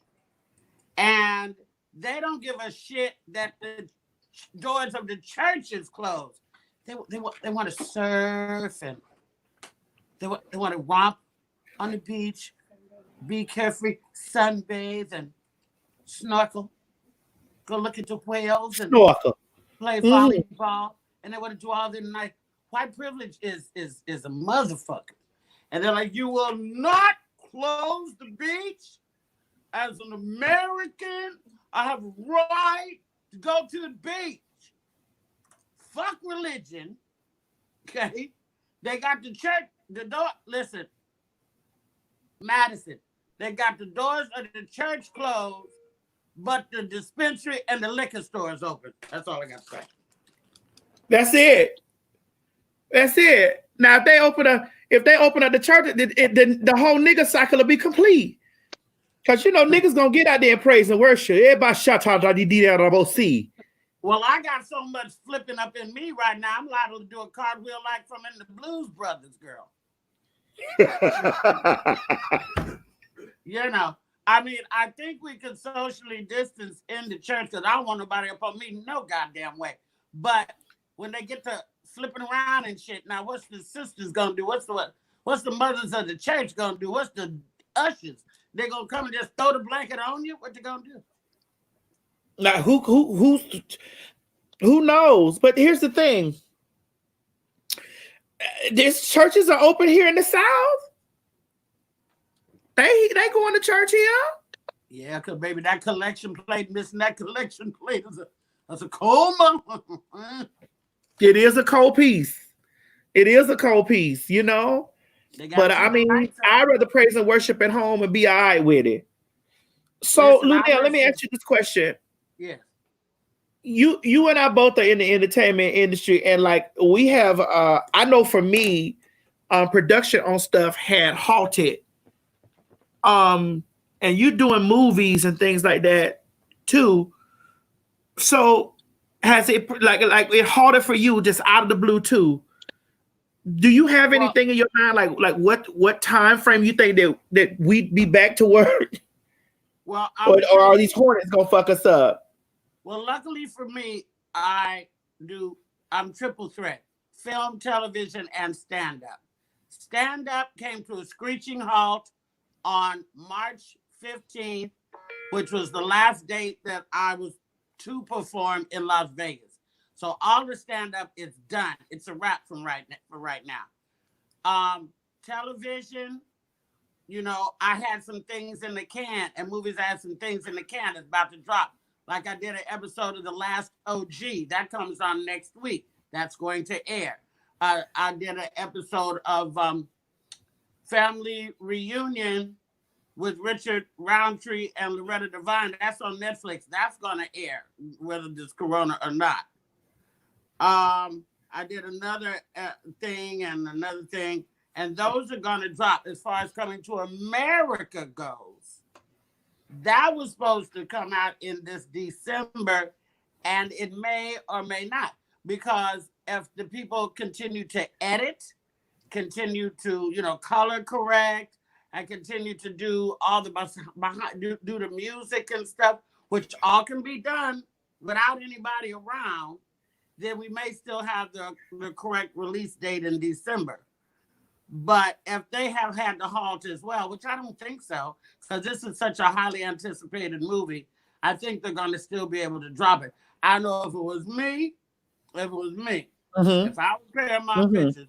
[SPEAKER 2] And they don't give a shit that the doors of the church is closed. They want to surf and they want to romp on the beach, be carefree, sunbathe and snorkel, go look at the whales and play volleyball, and they want to do all the night. White privilege is a motherfucker, and they're like, you will not close the beach. As an American, I have a right to go to the beach. Fuck religion, okay? They got the church, the door. Listen, Madison, they got the doors of the church closed, but the dispensary and the liquor store is open. That's all I got to say.
[SPEAKER 1] That's it. That's it. Now, if they open up the church, the whole nigga cycle will be complete. Because, you know, niggas going to get out there and praise and worship. Everybody shout out see.
[SPEAKER 2] Well, I got so much flipping up in me right now, I'm liable to do a cartwheel like from in the Blues Brothers, girl. You know, I mean, I think we could socially distance in the church because I don't want nobody up on me no goddamn way. But when they get to flipping around and shit, now what's the sisters gonna do? What's the mothers of the church gonna do? What's the ushers? They gonna come and just throw the blanket on you? What they gonna do?
[SPEAKER 1] Now who knows? But here's the thing: these churches are open here in the South. They going to church here.
[SPEAKER 2] Yeah, cause baby, that collection plate, missing that collection plate that's a cold moment.
[SPEAKER 1] It is a cold piece. It is a cold piece, you know. But I mean, I'd rather praise and worship at home and be all right with it. So, Luenell, let me ask you this question.
[SPEAKER 2] Yeah.
[SPEAKER 1] You and I both are in the entertainment industry, and like we have, I know for me, production on stuff had halted. And you doing movies and things like that too. So has it like it halted for you just out of the blue too? Do you have anything in your mind like what time frame you think that we'd be back to work?
[SPEAKER 2] Well,
[SPEAKER 1] or are these hornets gonna fuck us up?
[SPEAKER 2] Well, luckily for me, I'm triple threat: film, television, and stand-up. Stand-up came to a screeching halt on March 15th, which was the last date that I was to perform in Las Vegas. So all the stand-up is done. It's a wrap for right now. Television, you know, I had some things in the can, and movies I had some things in the can that's about to drop. Like I did an episode of The Last OG. That comes on next week. That's going to air. I did an episode of Family Reunion with Richard Roundtree and Loretta Devine. That's on Netflix. That's going to air, whether there's Corona or not. I did another thing and another thing, and those are going to drop as far as coming to America goes. That was supposed to come out in this December, and it may or may not, because if the people continue to edit, continue to, you know, color correct, and continue to do all the do the music and stuff, which all can be done without anybody around, then we may still have the correct release date in December. But if they have had to halt as well, which I don't think so, because this is such a highly anticipated movie, I think they're going to still be able to drop it. I know if it was me, if I was paying my bitches,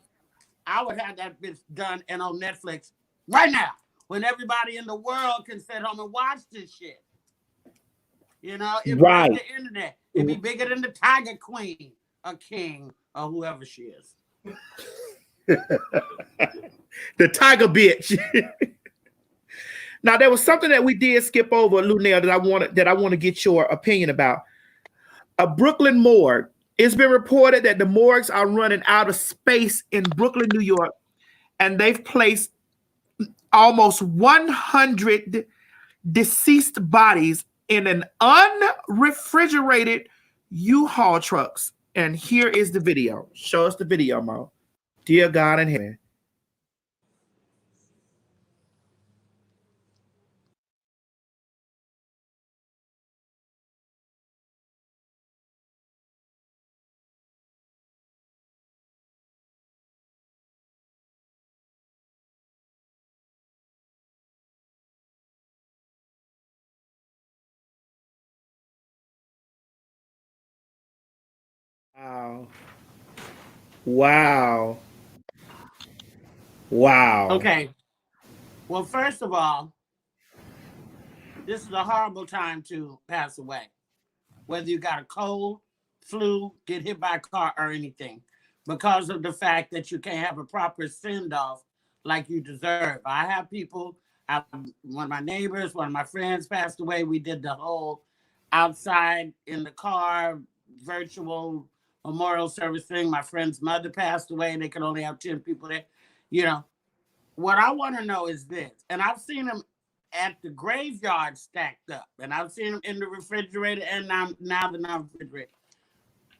[SPEAKER 2] I would have that bitch done and on Netflix right now, when everybody in the world can sit home and watch this shit. You know, it'd be like the internet. It'd be bigger than the Tiger Queen, or King, or whoever she is.
[SPEAKER 1] The Tiger bitch. Now, there was something that we did skip over, Luenell, that I want to get your opinion about. A Brooklyn morgue. It's been reported that the morgues are running out of space in Brooklyn, New York, and they've placed almost 100 deceased bodies in an unrefrigerated U-Haul trucks. And here is the video. Show us the video, Mo. Dear God in heaven. Wow. Wow. Wow.
[SPEAKER 2] Okay. Well, first of all, this is a horrible time to pass away. Whether you got a cold, flu, get hit by a car, or anything, because of the fact that you can't have a proper send-off like you deserve. I have people, one of my neighbors, one of my friends passed away. We did the whole outside in the car virtual memorial service thing. My friend's mother passed away. They could only have 10 people there. You know, what I want to know is this, and I've seen them at the graveyard stacked up, and I've seen them in the refrigerator and now the non-refrigerator.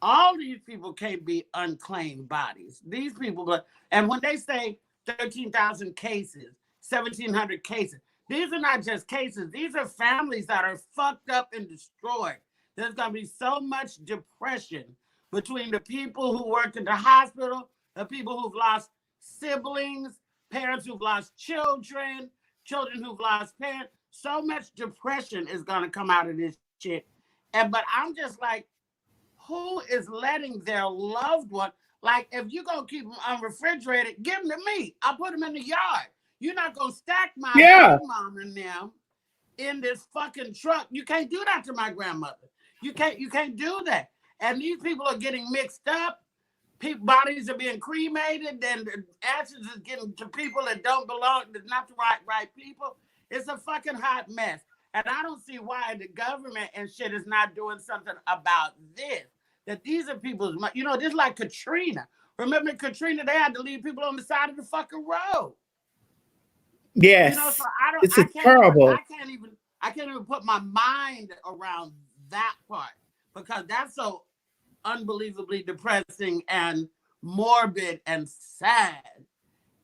[SPEAKER 2] All these people can't be unclaimed bodies. These people, and when they say 13,000 cases, 1,700 cases, these are not just cases. These are families that are fucked up and destroyed. There's going to be so much depression between the people who work in the hospital, the people who've lost siblings, parents who've lost children, children who've lost parents. So much depression is going to come out of this shit. But I'm just like, who is letting their loved one, like, if you're going to keep them unrefrigerated, give them to me. I'll put them in the yard. You're not going to stack my mom and them in this fucking truck. You can't do that to my grandmother. You can't do that. And these people are getting mixed up. Bodies are being cremated, and ashes is getting to people that don't belong, not the right people. It's a fucking hot mess. And I don't see why the government and shit is not doing something about this. That these are people's, just like Katrina. Remember Katrina, they had to leave people on the side of the fucking road.
[SPEAKER 1] Yes.
[SPEAKER 2] So
[SPEAKER 1] terrible.
[SPEAKER 2] I can't even put my mind around that part, because that's so unbelievably depressing and morbid and sad.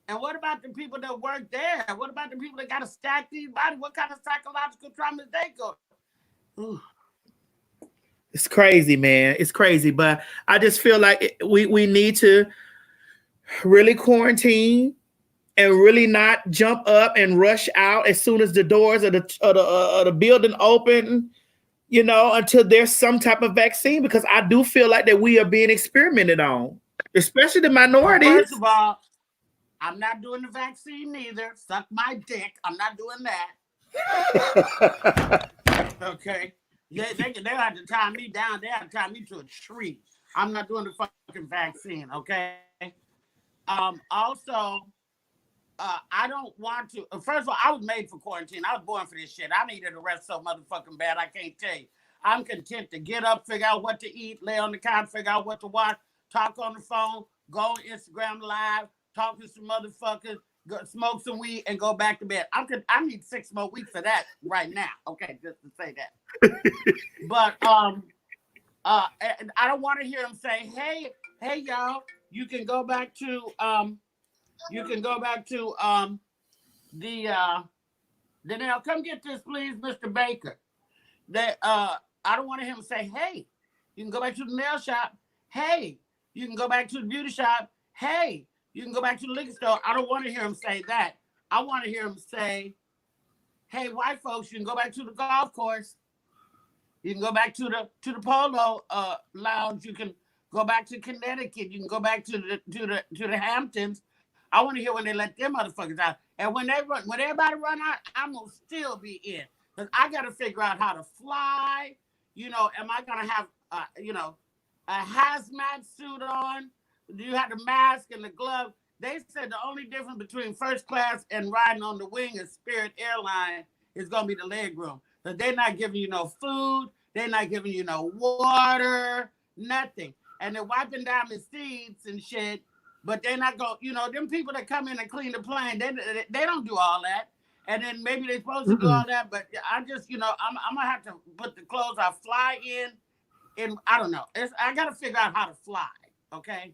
[SPEAKER 2] And what about the people that work there? What about the people that got to stack these bodies? What kind of psychological traumas they go? Ooh.
[SPEAKER 1] It's crazy, man. It's crazy. But I just feel like we need to really quarantine and really not jump up and rush out as soon as the doors of the building open, until there's some type of vaccine, because I do feel like that we are being experimented on, especially the minorities.
[SPEAKER 2] Well, first of all, I'm not doing the vaccine either. Suck my dick. I'm not doing that. Okay. They have to tie me down. They have to tie me to a tree. I'm not doing the fucking vaccine. Okay. Also, I don't want to. First of all, I was made for quarantine. I was born for this shit. I needed a rest so motherfucking bad. I can't tell you. I'm content to get up, figure out what to eat, lay on the couch, figure out what to watch, talk on the phone, go on Instagram Live, talk to some motherfuckers, go smoke some weed, and go back to bed. I need 6 more weeks of that right now. Okay, just to say that. But and I don't want to hear them say, hey, y'all, you can go back to Luenell, come get this, please, Mr. Baker. I don't want to hear him say, hey, you can go back to the nail shop. Hey, you can go back to the beauty shop. Hey, you can go back to the liquor store. I don't want to hear him say that. I want to hear him say, hey, white folks, you can go back to the golf course. You can go back to the polo lounge. You can go back to Connecticut. You can go back to the Hamptons. I want to hear when they let them motherfuckers out. And when everybody run out, I'm gonna still be in. Because I gotta figure out how to fly. Am I gonna have a hazmat suit on? Do you have the mask and the glove? They said the only difference between first class and riding on the wing of Spirit Airline is gonna be the leg room. But they're not giving you no food. They're not giving you no water, nothing. And they're wiping down the seats and shit. But they're not going, them people that come in and clean the plane, they don't do all that. And then maybe they're supposed to do all that. But I just, I'm going to have to put the clothes I fly in. And I don't know. I got to figure out how to fly. Okay.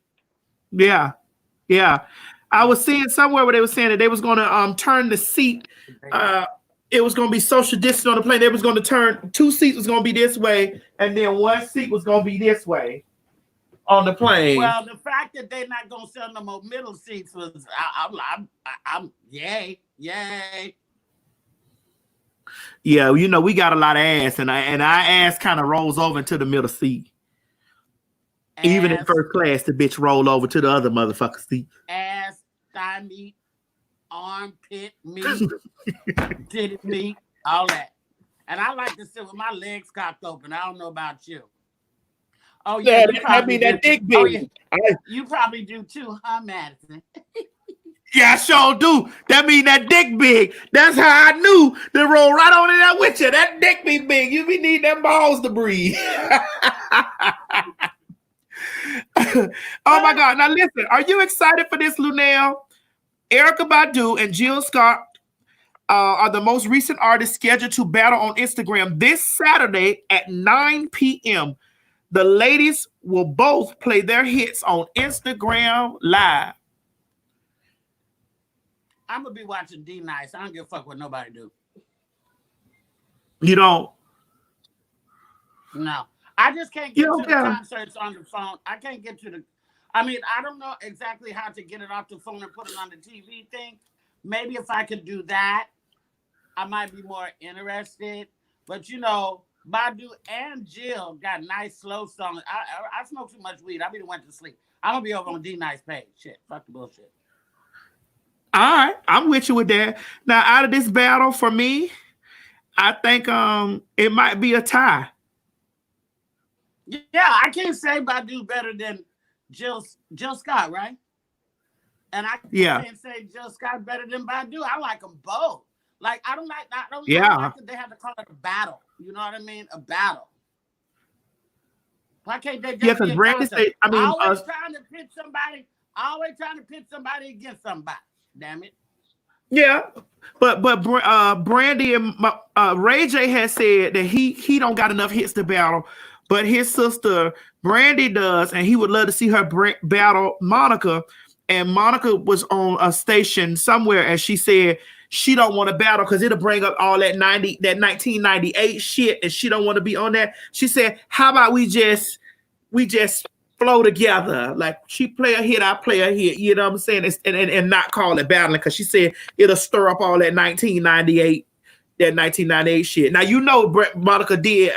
[SPEAKER 1] Yeah. Yeah. I was seeing somewhere where they were saying that they was going to turn the seat. It was going to be social distance on the plane. They was going to turn 2 seats was going to be this way. And then 1 seat was going to be this way on the plane.
[SPEAKER 2] Well, the fact that they're not going to sell no more middle seats was, I'm yay.
[SPEAKER 1] Yeah, we got a lot of ass, and our ass kind of rolls over into the middle seat. Ass, even in first class, the bitch roll over to the other motherfucker seat.
[SPEAKER 2] Ass, thigh meat, armpit meat, titty meat, all that. And I like to sit with my legs cocked open. I don't know about you. Oh yeah,
[SPEAKER 1] I mean that dick big.
[SPEAKER 2] Oh, yeah. You probably do too, huh, Madison?
[SPEAKER 1] Yeah, I sure do. That mean that dick big. That's how I knew to roll right on in there with you. That dick be big. You be need them balls to breathe. Oh my God. Now listen, are you excited for this, Luenell? Erykah Badu and Jill Scott are the most recent artists scheduled to battle on Instagram this Saturday at 9 p.m. The ladies will both play their hits on Instagram Live.
[SPEAKER 2] I'm gonna be watching D Nice. I don't give a fuck what nobody do.
[SPEAKER 1] You don't?
[SPEAKER 2] No. I just can't get to the concerts on the phone. I can't get to I don't know exactly how to get it off the phone and put it on the TV thing. Maybe if I could do that, I might be more interested. But Badu and Jill got nice slow songs. I smoke too much weed. I be went to sleep. I'm gonna be over on D Nice page. Shit. Fuck the bullshit.
[SPEAKER 1] All right, I'm with you with that. Now, out of this battle, for me, I think it might be a tie.
[SPEAKER 2] Yeah, I can't say Badu better than Jill Scott, right? And I can't say Jill Scott better than Badu. I like them both. Like I don't like that they have to call it a battle. You know what I mean? A battle. Why can't they just
[SPEAKER 1] because Brandy said,
[SPEAKER 2] always trying to pit somebody against somebody. Damn it.
[SPEAKER 1] Yeah, but Brandy and Ray J has said that he don't got enough hits to battle, but his sister Brandy does, and he would love to see her battle Monica. And Monica was on a station somewhere, and she said she don't want to battle because it'll bring up all that 1998 shit, and she don't want to be on that. She said, "How about we just flow together? Like she play a hit, I play a hit. You know what I'm saying? And not call it battling because she said it'll stir up all that 1998 shit. Now Monica did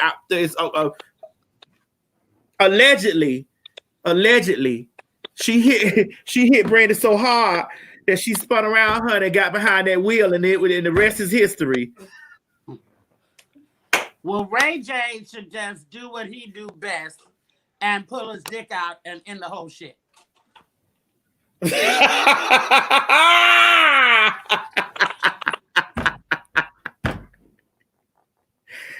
[SPEAKER 1] allegedly she hit Brandy so hard that she spun around her and got behind that wheel, and the rest is history.
[SPEAKER 2] Well, Ray J should just do what he do best and pull his dick out and end the whole shit.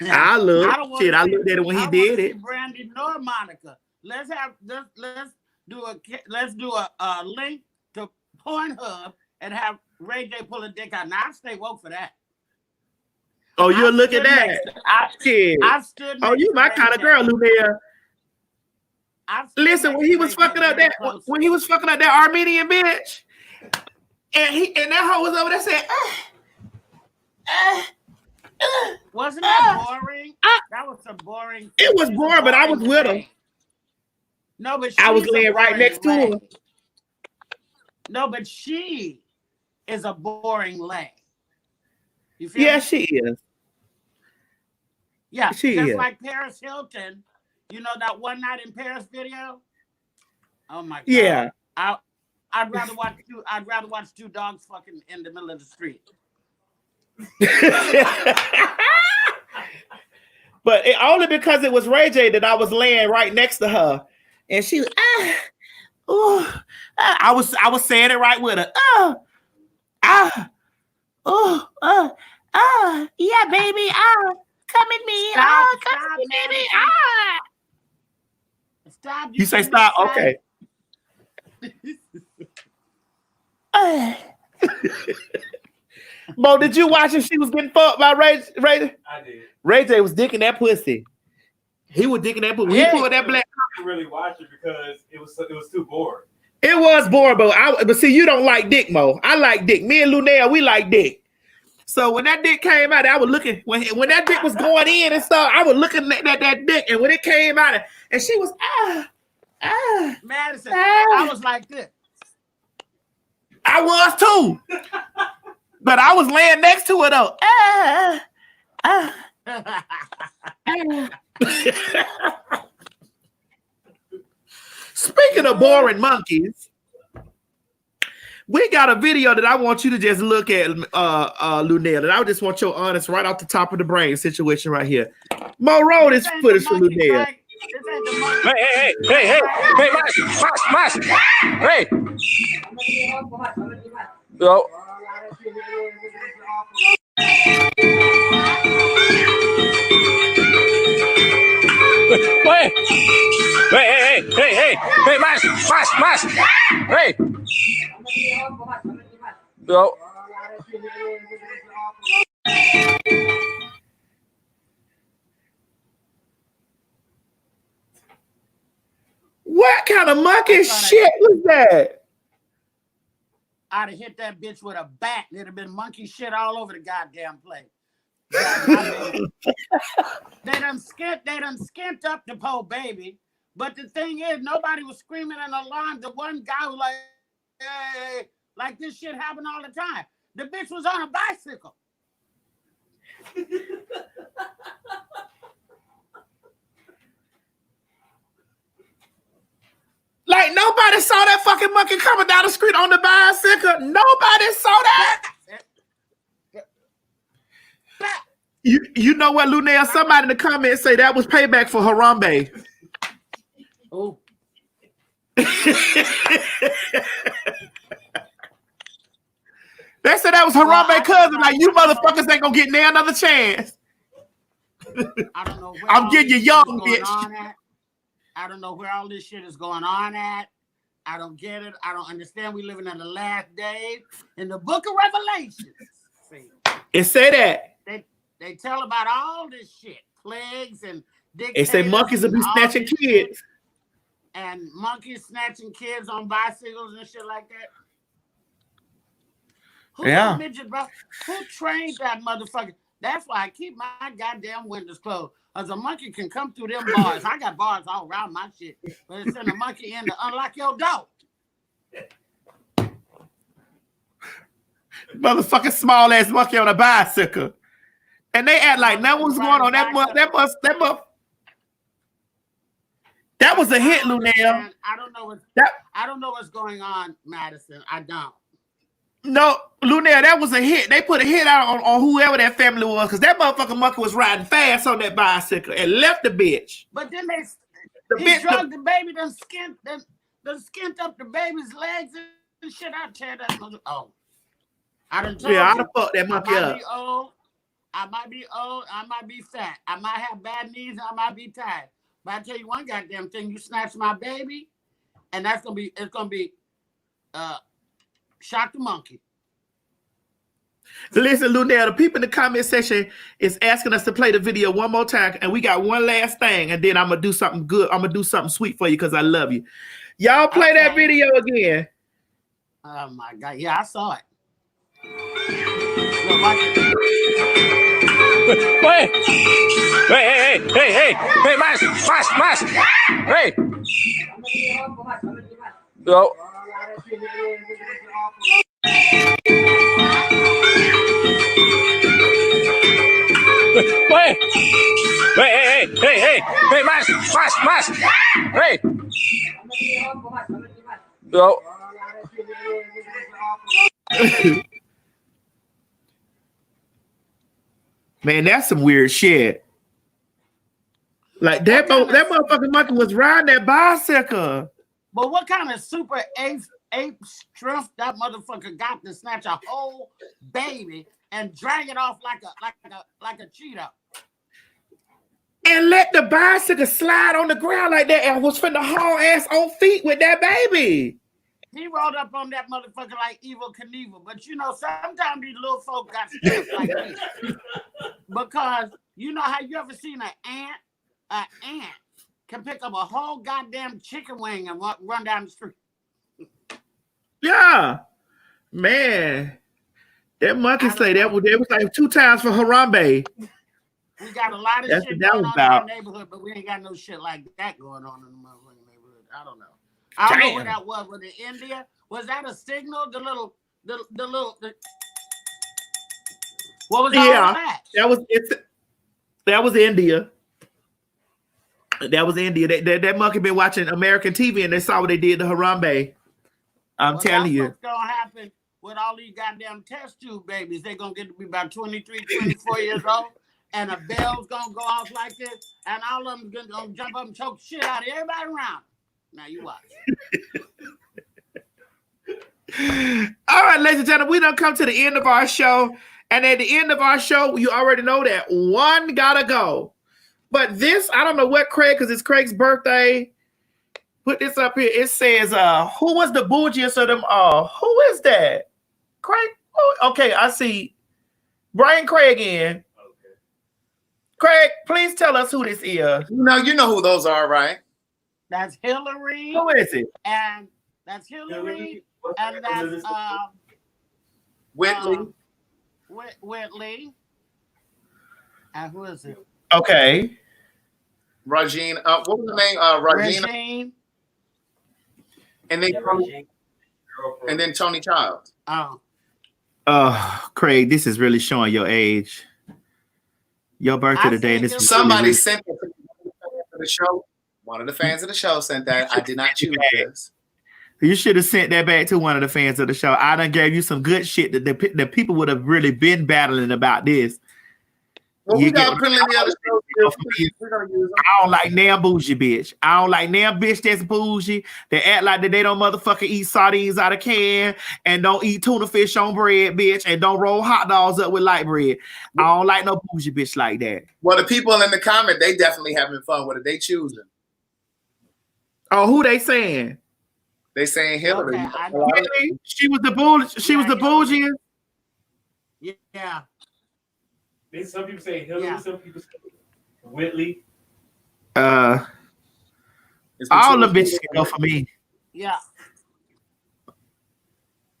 [SPEAKER 2] I looked at it when he did it. Brandy nor Monica. Let's do a link to Pornhub and have Ray J pull a dick out. Now I stay woke for that.
[SPEAKER 1] Oh, you'll look at that. You my kind of girl, Luenell. Listen, when he was fucking up that Armenian bitch, and that hoe was over there saying,
[SPEAKER 2] wasn't that boring? That was some boring.
[SPEAKER 1] It was boring, but I was with him.
[SPEAKER 2] No, but
[SPEAKER 1] I was laying right next to him.
[SPEAKER 2] No, but she is a boring lay. You feel
[SPEAKER 1] yeah,
[SPEAKER 2] me?
[SPEAKER 1] She is.
[SPEAKER 2] Yeah,
[SPEAKER 1] she
[SPEAKER 2] just
[SPEAKER 1] is.
[SPEAKER 2] like Paris Hilton. You know that One Night in Paris video? Oh my God.
[SPEAKER 1] Yeah.
[SPEAKER 2] I'd rather watch two dogs fucking in the middle of the street.
[SPEAKER 1] But only because it was Ray J that I was laying right next to her, and she was I was saying it right with her. Yeah, baby. come at me.
[SPEAKER 2] Stop,
[SPEAKER 1] Oh, come
[SPEAKER 2] stop,
[SPEAKER 1] at me, baby.
[SPEAKER 2] Madison.
[SPEAKER 1] Ah.
[SPEAKER 2] Stop.
[SPEAKER 1] You say
[SPEAKER 2] shouldn't
[SPEAKER 1] stop?
[SPEAKER 2] say.
[SPEAKER 1] Okay. Mo, did you watch if she was getting fucked by Ray?
[SPEAKER 4] I did.
[SPEAKER 1] Ray J was dicking that pussy. He was dicking that pussy. When he pulled that black.
[SPEAKER 4] I really watched it because it was too boring.
[SPEAKER 1] It was boring, but see, you don't like dick, Mo. I like dick. Me and Luenell, we like dick. So when that dick came out, I was looking when that dick was going in and stuff. I was looking at that dick, and when it came out, and she was
[SPEAKER 2] Madison, I was like this.
[SPEAKER 1] I was too, but I was laying next to her though. Speaking of boring monkeys, we got a video that I want you to just look at, Luenell, and I just want your honest right off the top of the brain situation right here. Mo, roll this footage for Luenell.
[SPEAKER 5] Hey, Mash. Hey. Yo. Hey, Mash. Hey. Yo.
[SPEAKER 1] What kind of monkey shit was that?
[SPEAKER 2] I'd have hit that bitch with a bat. There'd have been monkey shit all over the goddamn place. They done skint up the poor baby. But the thing is, nobody was screaming an alarm. The one guy was like, hey, like this shit happen all the time. The bitch was on a bicycle.
[SPEAKER 1] Like nobody saw that fucking monkey coming down the street on the bicycle. Nobody saw that. You know what, Luenell? Somebody in the comments say that was payback for Harambe.
[SPEAKER 2] Oh.
[SPEAKER 1] They said that was Harambe cousin. Like, you motherfuckers ain't gonna get near another chance.
[SPEAKER 2] I don't know where
[SPEAKER 1] I'm getting you young, bitch.
[SPEAKER 2] I don't know where all this shit is going on at. I don't get it. I don't understand. We living in the last days. In the book of Revelation. See,
[SPEAKER 1] it say that.
[SPEAKER 2] They tell about all this shit. Plagues and
[SPEAKER 1] they say monkeys will be snatching kids.
[SPEAKER 2] And monkeys snatching kids on bicycles and shit like that. Who midget, bro? Who trained that motherfucker? That's why I keep my goddamn windows closed. As a monkey can come through them bars. I got bars all around my shit. But it's in a monkey in to unlock your door.
[SPEAKER 1] Motherfucking small ass monkey on a bicycle. And they act like that was going on. That was a hit, Luenell.
[SPEAKER 2] I don't know what's going on, Madison. I don't.
[SPEAKER 1] No, Luenell, that was a hit. They put a hit out on whoever that family was, because that motherfucking monkey was riding fast on that bicycle and left the bitch.
[SPEAKER 2] But then he drugged the baby, done skint up the baby's legs and shit. I tear that mother. Oh, I done told you.
[SPEAKER 1] I'd have fucked that monkey up.
[SPEAKER 2] I might be old. I might be fat. I might have bad knees. I might be tired. But I tell you one goddamn thing: you snatch my baby, and it's gonna be shot the monkey.
[SPEAKER 1] Listen, Luenell, the people in the comment section is asking us to play the video one more time, and we got one last thing, and then I'm gonna do something good. I'm gonna do something sweet for you because I love you. Y'all play that video again.
[SPEAKER 2] Oh my God! Yeah, I saw it.
[SPEAKER 5] Hey, Mash. Hey. Yo. Hey, Mash. Hey. Yo.
[SPEAKER 1] Man, that's some weird shit. Like that motherfucking monkey was riding that bicycle.
[SPEAKER 2] But what kind of super ape strength that motherfucker got to snatch a whole baby and drag it off like a Cheeto?
[SPEAKER 1] and let the bicycle slide on the ground like that and was finna haul ass on feet with that baby.
[SPEAKER 2] He rolled up on that motherfucker like Evil Knievel. But you know, sometimes these little folk got stuff like this. Because you know how you ever seen an ant? An ant can pick up a whole goddamn chicken wing and run down the street.
[SPEAKER 1] Yeah. Man. That monkey slay, that was like 2 times for Harambe.
[SPEAKER 2] We got a lot of
[SPEAKER 1] That's
[SPEAKER 2] shit
[SPEAKER 1] what that
[SPEAKER 2] going
[SPEAKER 1] was
[SPEAKER 2] on in our
[SPEAKER 1] about.
[SPEAKER 2] neighborhood, but we ain't got no shit like that going on in the motherfucking neighborhood. I don't know. I don't know what that was. Was it India? Was that a signal? The little. What was all that?
[SPEAKER 1] That was India. That was India. That monkey been watching American TV and they saw what they did to Harambe. I'm telling you.
[SPEAKER 2] What's gonna happen with all these goddamn test tube babies? They're gonna get to be about 23, 24 years old, and a bell's gonna go off like this, and all of them gonna jump up and choke shit out of everybody around. Now you watch.
[SPEAKER 1] All right, ladies and gentlemen, we done come to the end of our show. And at the end of our show, you already know that one gotta go. But this, I don't know what Craig, because it's Craig's birthday. Put this up here. It says, who was the bougiest of them all? Who is that? Craig? Oh, okay, I see. Bring Craig in. Okay. Craig, please tell us who this is.
[SPEAKER 6] You know who those are, right?
[SPEAKER 2] That's Hillary.
[SPEAKER 1] Who is it?
[SPEAKER 2] And that's Hillary. And that's
[SPEAKER 6] Whitley.
[SPEAKER 2] Whitley. And who is it?
[SPEAKER 1] Okay.
[SPEAKER 6] Regine. What was the name? Regina. And then Tony Childs.
[SPEAKER 2] Oh.
[SPEAKER 1] Craig, this is really showing your age. Your birthday today. And this is
[SPEAKER 6] somebody
[SPEAKER 1] really...
[SPEAKER 6] sent that to the show. One of the fans of the show sent that. I did not choose this.
[SPEAKER 1] You should have sent that back to one of the fans of the show. I done gave you some good shit that the people would have really been battling about this.
[SPEAKER 6] Well, we got plenty of other shows.
[SPEAKER 1] I don't like damn bougie bitch. I don't like damn bitch that's bougie. They act like that they don't motherfucking eat sardines out of can and don't eat tuna fish on bread, bitch, and don't roll hot dogs up with light bread. I don't like no bougie bitch like that.
[SPEAKER 6] Well, the people in the comment, they definitely having fun with it. They choosing.
[SPEAKER 1] Oh, who they saying?
[SPEAKER 6] They saying Hillary.
[SPEAKER 1] Okay, she was the bougie. She was the bougie.
[SPEAKER 2] Yeah.
[SPEAKER 4] Some people say Hillary. Yeah. Some people say Whitley.
[SPEAKER 1] All the bitches can go for me.
[SPEAKER 2] Yeah.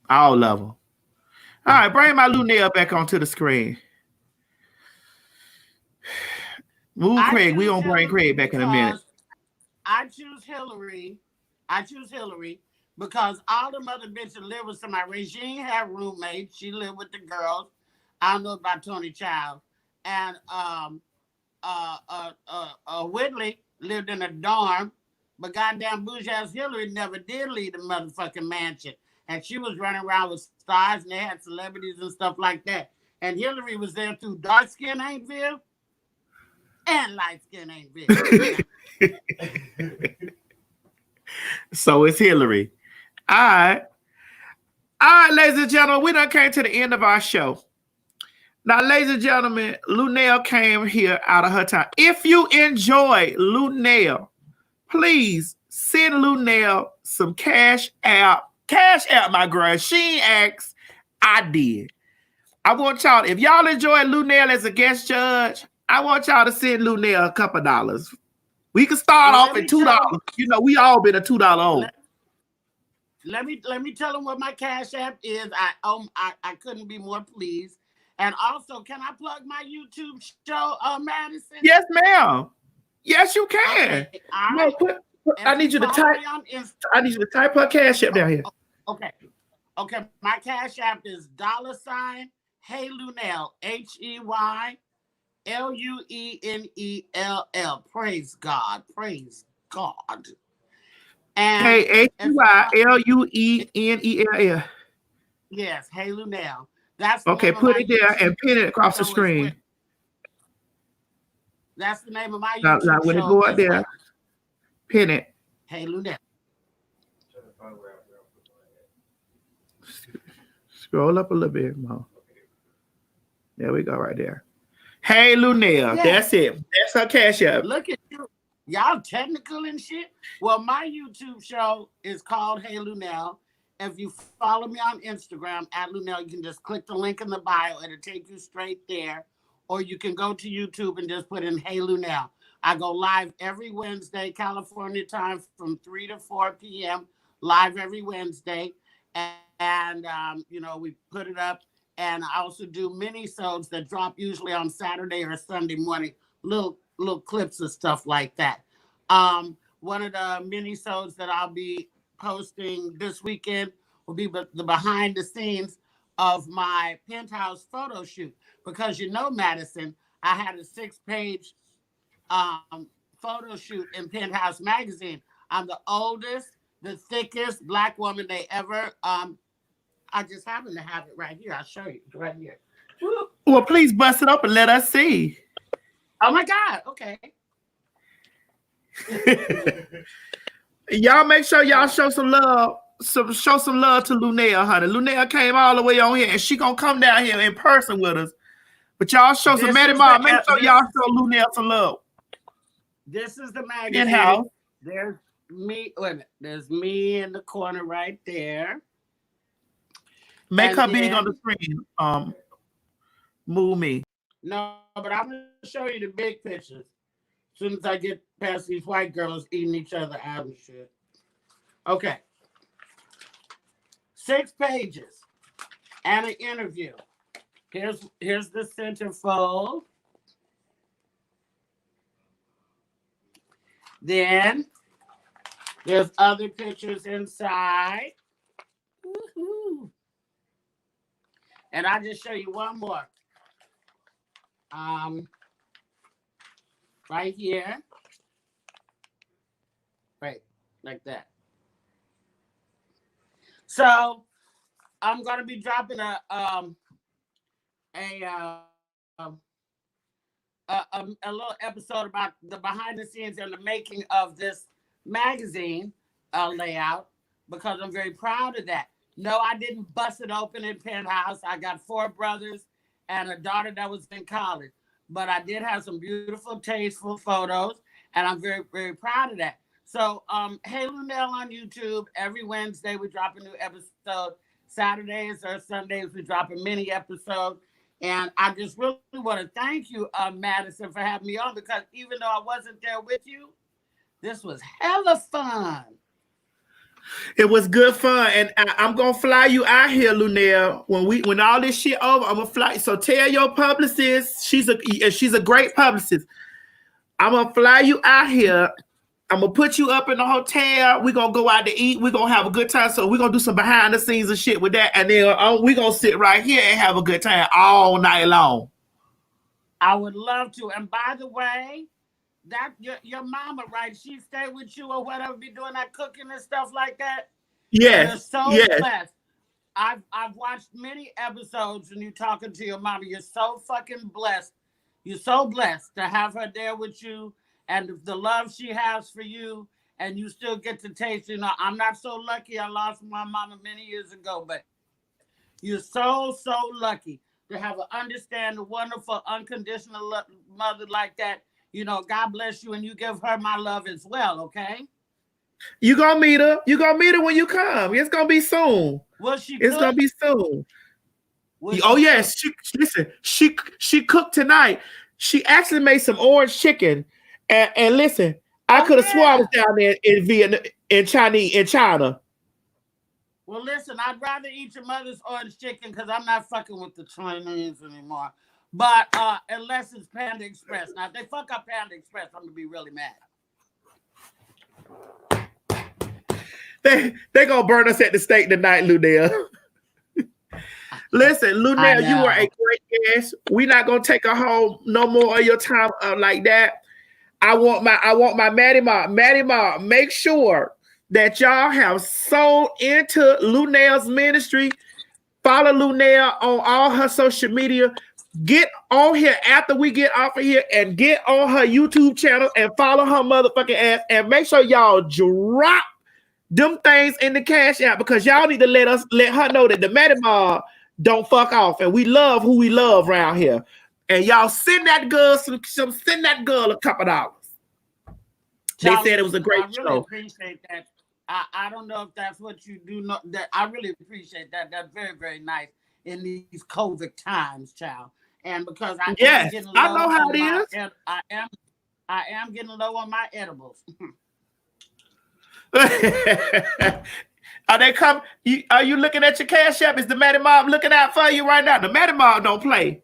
[SPEAKER 1] All of them. All right, bring my Luenell back onto the screen. Move Craig. We gonna bring Craig back in a minute.
[SPEAKER 2] I choose Hillary. Because all the other bitches live with somebody. Regine had roommates. She lived with the girls. I don't know about Tony Child. And Whitley lived in a dorm. But goddamn bougie ass Hillary never did leave the motherfucking mansion. And she was running around with stars and they had celebrities and stuff like that. And Hillary was there through dark skin Aintville and light skin Aintville.
[SPEAKER 1] So it's Hillary. All right, ladies and gentlemen, we done came to the end of our show. Now, ladies and gentlemen, Luenell came here out of her time. If you enjoy Luenell, please send Luenell some cash out. Cash out, my girl. She asked, I did. I want y'all, if y'all enjoy Luenell as a guest judge, I want y'all to send Luenell a couple dollars. We can start off at $2. You know, we all been a $2 on.
[SPEAKER 2] Let me tell them what my cash app is. I couldn't be more pleased. And also, can I plug my YouTube show, Madison?
[SPEAKER 1] Yes, ma'am. Yes, you can.
[SPEAKER 2] Okay. Right.
[SPEAKER 1] I need you to type. I need you to type her cash app down here.
[SPEAKER 2] Okay. My cash app is $ Hey Luenell, HeyLuenell. Praise God. And
[SPEAKER 1] hey, HeyLuenell.
[SPEAKER 2] Yes, Hey Luenell. That's
[SPEAKER 1] okay. Put it there and pin it across the screen.
[SPEAKER 2] That's the name of my YouTube
[SPEAKER 1] now when it go out there, pin it.
[SPEAKER 2] Hey Luenell.
[SPEAKER 1] Scroll up a little bit more. There we go, right there. Hey Luenell,
[SPEAKER 2] Yeah.
[SPEAKER 1] that's it. That's her cash app.
[SPEAKER 2] Look at you. Y'all technical and shit. Well, my YouTube show is called Hey Luenell. If you follow me on Instagram at Luenell, you can just click the link in the bio. It'll take you straight there. Or you can go to YouTube and just put in Hey Luenell. I go live every Wednesday, California time, from 3 to 4 p.m. live every Wednesday. And you know, we put it up. And I also do mini-sodes that drop usually on Saturday or Sunday morning, little clips of stuff like that. One of the mini-sodes that I'll be posting this weekend will be the behind the scenes of my Penthouse photo shoot. Because you know, Madison, I had a 6-page photo shoot in Penthouse magazine. I'm the oldest, the thickest Black woman they ever. I just happen to have it right here. I'll show you right here. Woo.
[SPEAKER 1] Well, please bust it up and let us see.
[SPEAKER 2] Oh my God! Okay.
[SPEAKER 1] Y'all make sure y'all show some love. Show some love to Luenell, honey. Luenell came all the way on here, and she gonna come down here in person with us. But y'all show some Maddie Mom. Make sure y'all show Luenell some love.
[SPEAKER 2] This is the magazine.
[SPEAKER 1] In-house.
[SPEAKER 2] There's me. Wait a minute. There's me in the corner right there.
[SPEAKER 1] Make her big on the screen. Move me.
[SPEAKER 2] No, but I'm gonna show you the big pictures. As soon as I get past these white girls eating each other out and shit. Okay. 6 pages and an interview. Here's the centerfold. Then there's other pictures inside. Woo-hoo. And I'll just show you one more. Right here. Right, like that. So I'm gonna be dropping a little episode about the behind the scenes and the making of this magazine layout, because I'm very proud of that. No, I didn't bust it open in Penthouse. I got 4 brothers and a daughter that was in college. But I did have some beautiful, tasteful photos, and I'm very, very proud of that. So, Hey Luenell on YouTube. Every Wednesday, we drop a new episode. Saturdays or Sundays, we drop a mini episode. And I just really want to thank you, Madison, for having me on, because even though I wasn't there with you, this was hella fun.
[SPEAKER 1] It was good fun, and I'm gonna fly you out here, Luenell. When all this shit over, I'm gonna fly. So tell your publicist, she's a great publicist. I'm gonna fly you out here. I'm gonna put you up in the hotel. We're gonna go out to eat. We're gonna have a good time. So we're gonna do some behind the scenes and shit with that, and then we're gonna sit right here and have a good time all night long.
[SPEAKER 2] I would love to. And by the way, that your mama, right? She stay with you or whatever, be doing that cooking and stuff like that.
[SPEAKER 1] Yes.
[SPEAKER 2] You're so blessed. I've watched many episodes and you talking to your mama. You're so fucking blessed. You're so blessed to have her there with you, and the love she has for you, and you still get to taste. You know, I'm not so lucky. I lost my mama many years ago, but you're so lucky to have an understanding, wonderful, unconditional mother like that. You know, God bless you, and you give her my love as well, okay?
[SPEAKER 1] You gonna meet her. You gonna meet her when you come. It's gonna be soon.
[SPEAKER 2] Well, it's
[SPEAKER 1] gonna be soon. Oh yes, she cooked tonight. She actually made some orange chicken, and listen, I could have swore I was down there in Vietnam, in China.
[SPEAKER 2] Well, listen, I'd rather eat your mother's orange chicken because I'm not fucking with the Chinese anymore. But unless it's Panda Express. Now, if they fuck up Panda Express, I'm gonna be really mad.
[SPEAKER 1] They gonna burn us at the stake tonight, Luenell. Listen, Luenell, you were a great guest. We're not gonna take a whole no more of your time like that. I want my Maddie Ma. Make sure that y'all have sold into Luenell's ministry. Follow Luenell on all her social media. Get on here after we get off of here and get on her YouTube channel and follow her motherfucking ass, and make sure y'all drop them things in the cash app, because y'all need to let her know that the Maddie Ma don't fuck off, and we love who we love around here. And y'all send that girl send that girl a couple dollars. They said it was a great
[SPEAKER 2] show. I really
[SPEAKER 1] show.
[SPEAKER 2] appreciate that. I don't know if that's what you do. That I really appreciate that. That's very, very nice in these COVID times, child. And because I am getting low
[SPEAKER 1] I know how it is.
[SPEAKER 2] I am getting low on my edibles.
[SPEAKER 1] Are they come? Are you looking at your cash app? Is the Matty Mob looking out for you right now? The Matty Mob don't play.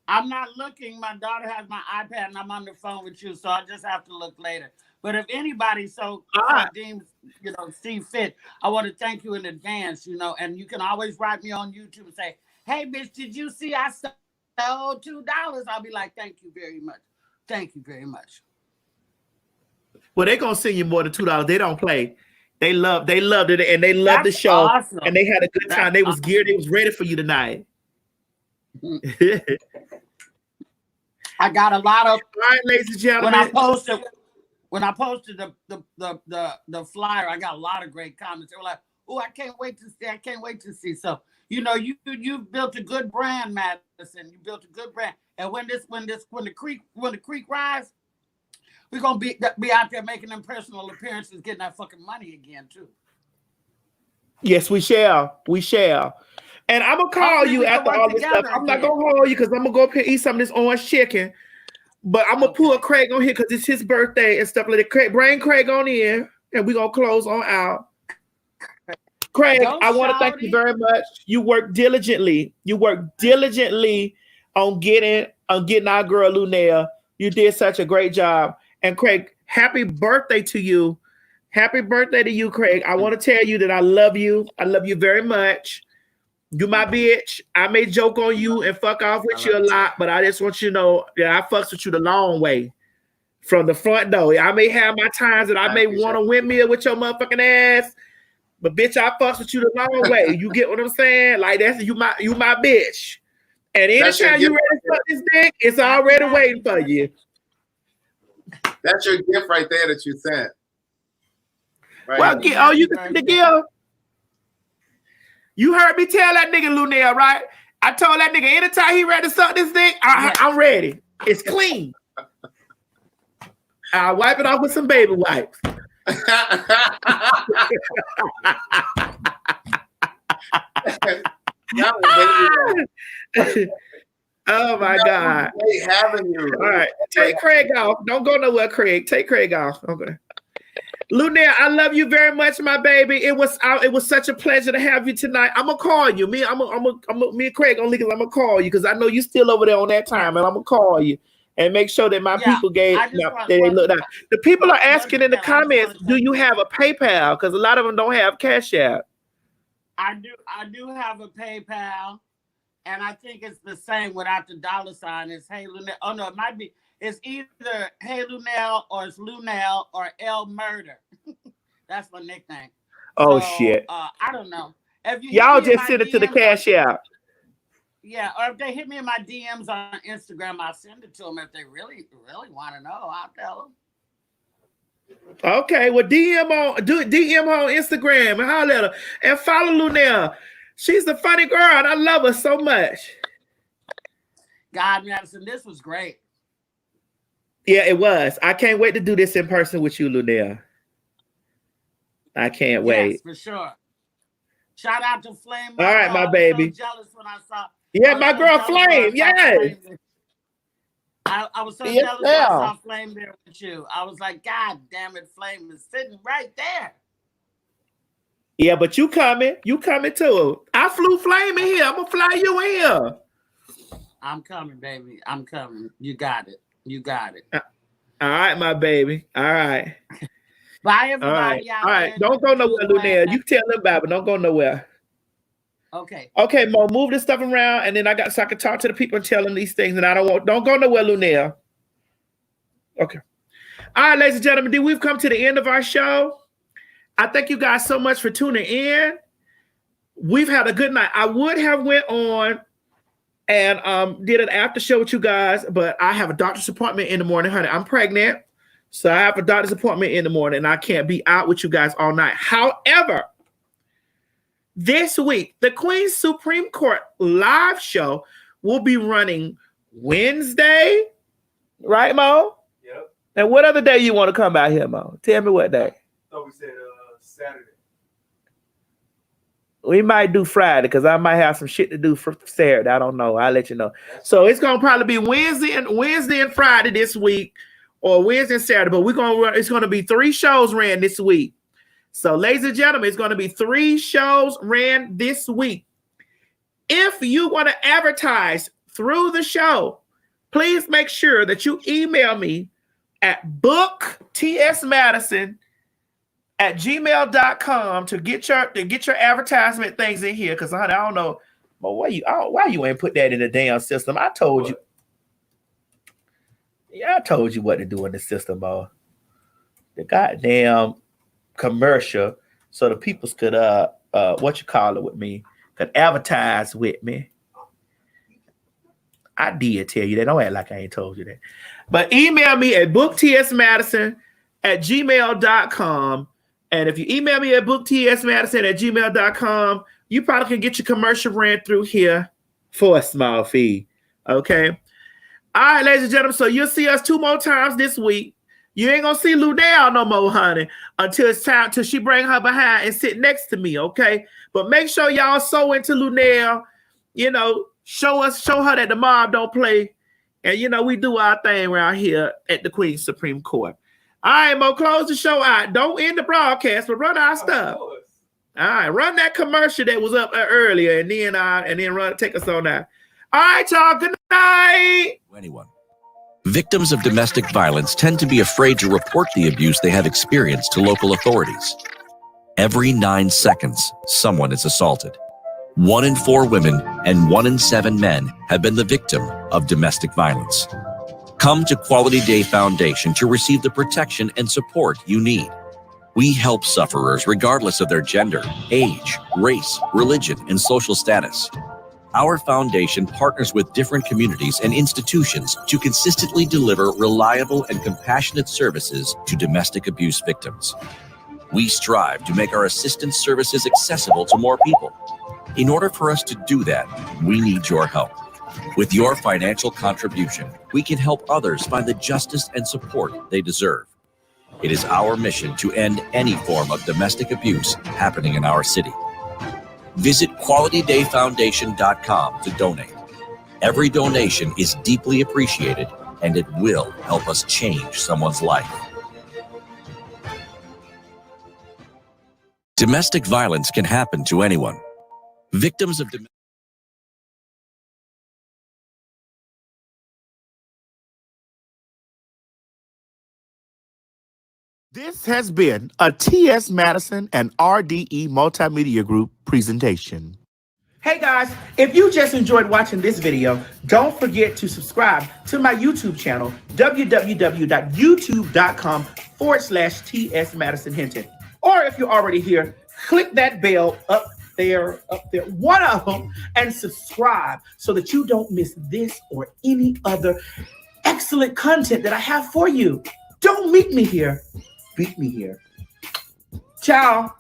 [SPEAKER 2] I'm not looking. My daughter has my iPad and I'm on the phone with you, so I just have to look later. But if anybody so deems, see fit, I want to thank you in advance, and you can always write me on YouTube and say, hey, bitch, did you see I stole $2? I'll be like, thank you very much. Thank you very much.
[SPEAKER 1] Well, they're going to send you more than $2. They don't play. They loved it, and they loved the show.
[SPEAKER 2] Awesome.
[SPEAKER 1] And they had a good time. They was geared. They was ready for you tonight.
[SPEAKER 2] I got a lot of.
[SPEAKER 1] All right, ladies and gentlemen.
[SPEAKER 2] When I posted the flyer, I got a lot of great comments. They were like, "Oh, I can't wait to see! I can't wait to see!" So you've built a good brand, Madison. You built a good brand, and when the creek rise, we're gonna be out there making them personal appearances, getting that fucking money again too.
[SPEAKER 1] Yes, we shall. We shall. And I'm gonna call you after all this stuff. I'm not gonna call you because I'm gonna go up here and eat some of this orange chicken. But I'm gonna pull Craig on here because it's his birthday and stuff like that. Bring Craig on in, and we're gonna close on out. Craig, I want to thank you very much. You worked diligently. On getting our girl Luenell. You did such a great job. And Craig, happy birthday to you. Happy birthday to you, Craig. I want to tell you that I love you. I love you very much. You my bitch. I may joke on you and fuck off with you a lot, but I just want you to know that I fucks with you the long way. From the front door. I may have my times that I may want to windmill with your motherfucking ass, but bitch, I fucks with you the long way. You get what I'm saying? Like that's you my bitch. And anytime you ready to suck this dick, it's already waiting for you.
[SPEAKER 6] That's your gift right there that you sent. Right.
[SPEAKER 1] Well, you can the gift. You heard me tell that nigga Luenell, right? I told that nigga anytime he ready to suck this dick, I'm ready. It's clean. I'll wipe it off with some baby wipes. Oh my God.
[SPEAKER 6] Having you.
[SPEAKER 1] All right. Take Craig off. Don't go nowhere, Craig. Take Craig off. Okay. Luenell, I love you very much, my baby. It was such a pleasure to have you tonight. I'm gonna call you. Me and Craig only because I'm gonna call you because I know you still over there on that time, and I'm gonna call you and make sure that my people they look out. The people are asking in the comments, do you have a PayPal? Because a lot of them don't have Cash App.
[SPEAKER 2] I do have a PayPal, and I think it's the same without the $. It's Hey Luenell. Oh no, it might be. It's either Hey Luenell or it's Luenell or L Murder. That's my nickname.
[SPEAKER 1] Oh shit.
[SPEAKER 2] I don't know. If
[SPEAKER 1] y'all just send it to the Cash App.
[SPEAKER 2] Yeah, or if they hit me in my DMs on Instagram, I'll send it to them. If they really, really want to know, I'll tell them.
[SPEAKER 1] Okay, well, DM her on Instagram and holler at her and follow Luenell. She's a funny girl and I love her so much.
[SPEAKER 2] God, Madison, this was great.
[SPEAKER 1] Yeah, it was. I can't wait to do this in person with you, Luenell. I can't wait.
[SPEAKER 2] Yes, for sure. Shout out to Flame.
[SPEAKER 1] All right, my baby.
[SPEAKER 2] So jealous when I saw.
[SPEAKER 1] Yeah, my girl Flame. Yes.
[SPEAKER 2] I was so jealous when I saw Flame there with you. I was like, God damn it, Flame is sitting right there.
[SPEAKER 1] Yeah, but you coming too. I flew Flame in here. I'm gonna fly you in here.
[SPEAKER 2] I'm coming, baby. I'm coming. You got it. You got it.
[SPEAKER 1] All right, my baby. All right.
[SPEAKER 2] Bye, everybody.
[SPEAKER 1] All right. Don't go nowhere, Luenell. You tell them about it, but don't go nowhere.
[SPEAKER 2] Okay.
[SPEAKER 1] Okay, Mo, move this stuff around, and then I can talk to the people and tell them these things, and don't go nowhere, Luenell. Okay. All right, ladies and gentlemen, we've come to the end of our show. I thank you guys so much for tuning in. We've had a good night. I would have went on and did an after show with you guys, but I have a doctor's appointment in the morning, honey. I'm pregnant, so I have a doctor's appointment in the morning, and I can't be out with you guys all night. However, this week, the Queen's Supreme Court live show will be running Wednesday, right, Mo?
[SPEAKER 4] Yep.
[SPEAKER 1] And what other day you want to come out here, Mo? Tell me what day.
[SPEAKER 4] Thought we said Saturday.
[SPEAKER 1] We might do Friday because I might have some shit to do for Saturday. I don't know. I'll let you know. So it's gonna probably be Wednesday and Friday this week, or Wednesday and Saturday. But it's gonna be 3 shows ran this week. So, ladies and gentlemen, it's gonna be 3 shows ran this week. If you want to advertise through the show, please make sure that you email me at booktsmadison@gmail.com to get your advertisement things in here. Because I don't know, but why you ain't put that in the damn system? I told you. Yeah, I told you what to do in the system, boy. The goddamn commercial, so the people could with me, could advertise with me. I did tell you that. Don't act like I ain't told you that. But email me at booktsmadison@gmail.com. And if you email me at booktsmadison@gmail.com, you probably can get your commercial ran through here for a small fee. Okay. All right, ladies and gentlemen. So you'll see us 2 more times this week. You ain't gonna see Luenell no more, honey, until she bring her behind and sit next to me. Okay. But make sure y'all so into Luenell, you know, show her that the mob don't play. And, you know, we do our thing around here at the Queen's Supreme Court. All right, Mo, close the show out. Don't end the broadcast, but run our stuff. All right, run that commercial that was up earlier, and then take us on out. All right, y'all, good night.
[SPEAKER 3] Anyone. Victims of domestic violence tend to be afraid to report the abuse they have experienced to local authorities. Every 9 seconds, someone is assaulted. 1 in 4 women and 1 in 7 men have been the victim of domestic violence. Come to Quality Day Foundation to receive the protection and support you need. We help sufferers regardless of their gender, age, race, religion, and social status. Our foundation partners with different communities and institutions to consistently deliver reliable and compassionate services to domestic abuse victims. We strive to make our assistance services accessible to more people. In order for us to do that, we need your help. With your financial contribution, we can help others find the justice and support they deserve. It is our mission to end any form of domestic abuse happening in our city. Visit QualityDayFoundation.com to donate. Every donation is deeply appreciated, and it will help us change someone's life. Domestic violence can happen to anyone. Victims of
[SPEAKER 1] This has been a T.S. Madison and RDE Multimedia Group presentation. Hey guys, if you just enjoyed watching this video, don't forget to subscribe to my YouTube channel, www.youtube.com/TsMadisonHinton. Or if you're already here, click that bell up there, one of them, and subscribe so that you don't miss this or any other excellent content that I have for you. Don't meet me here. Beat me here. Ciao.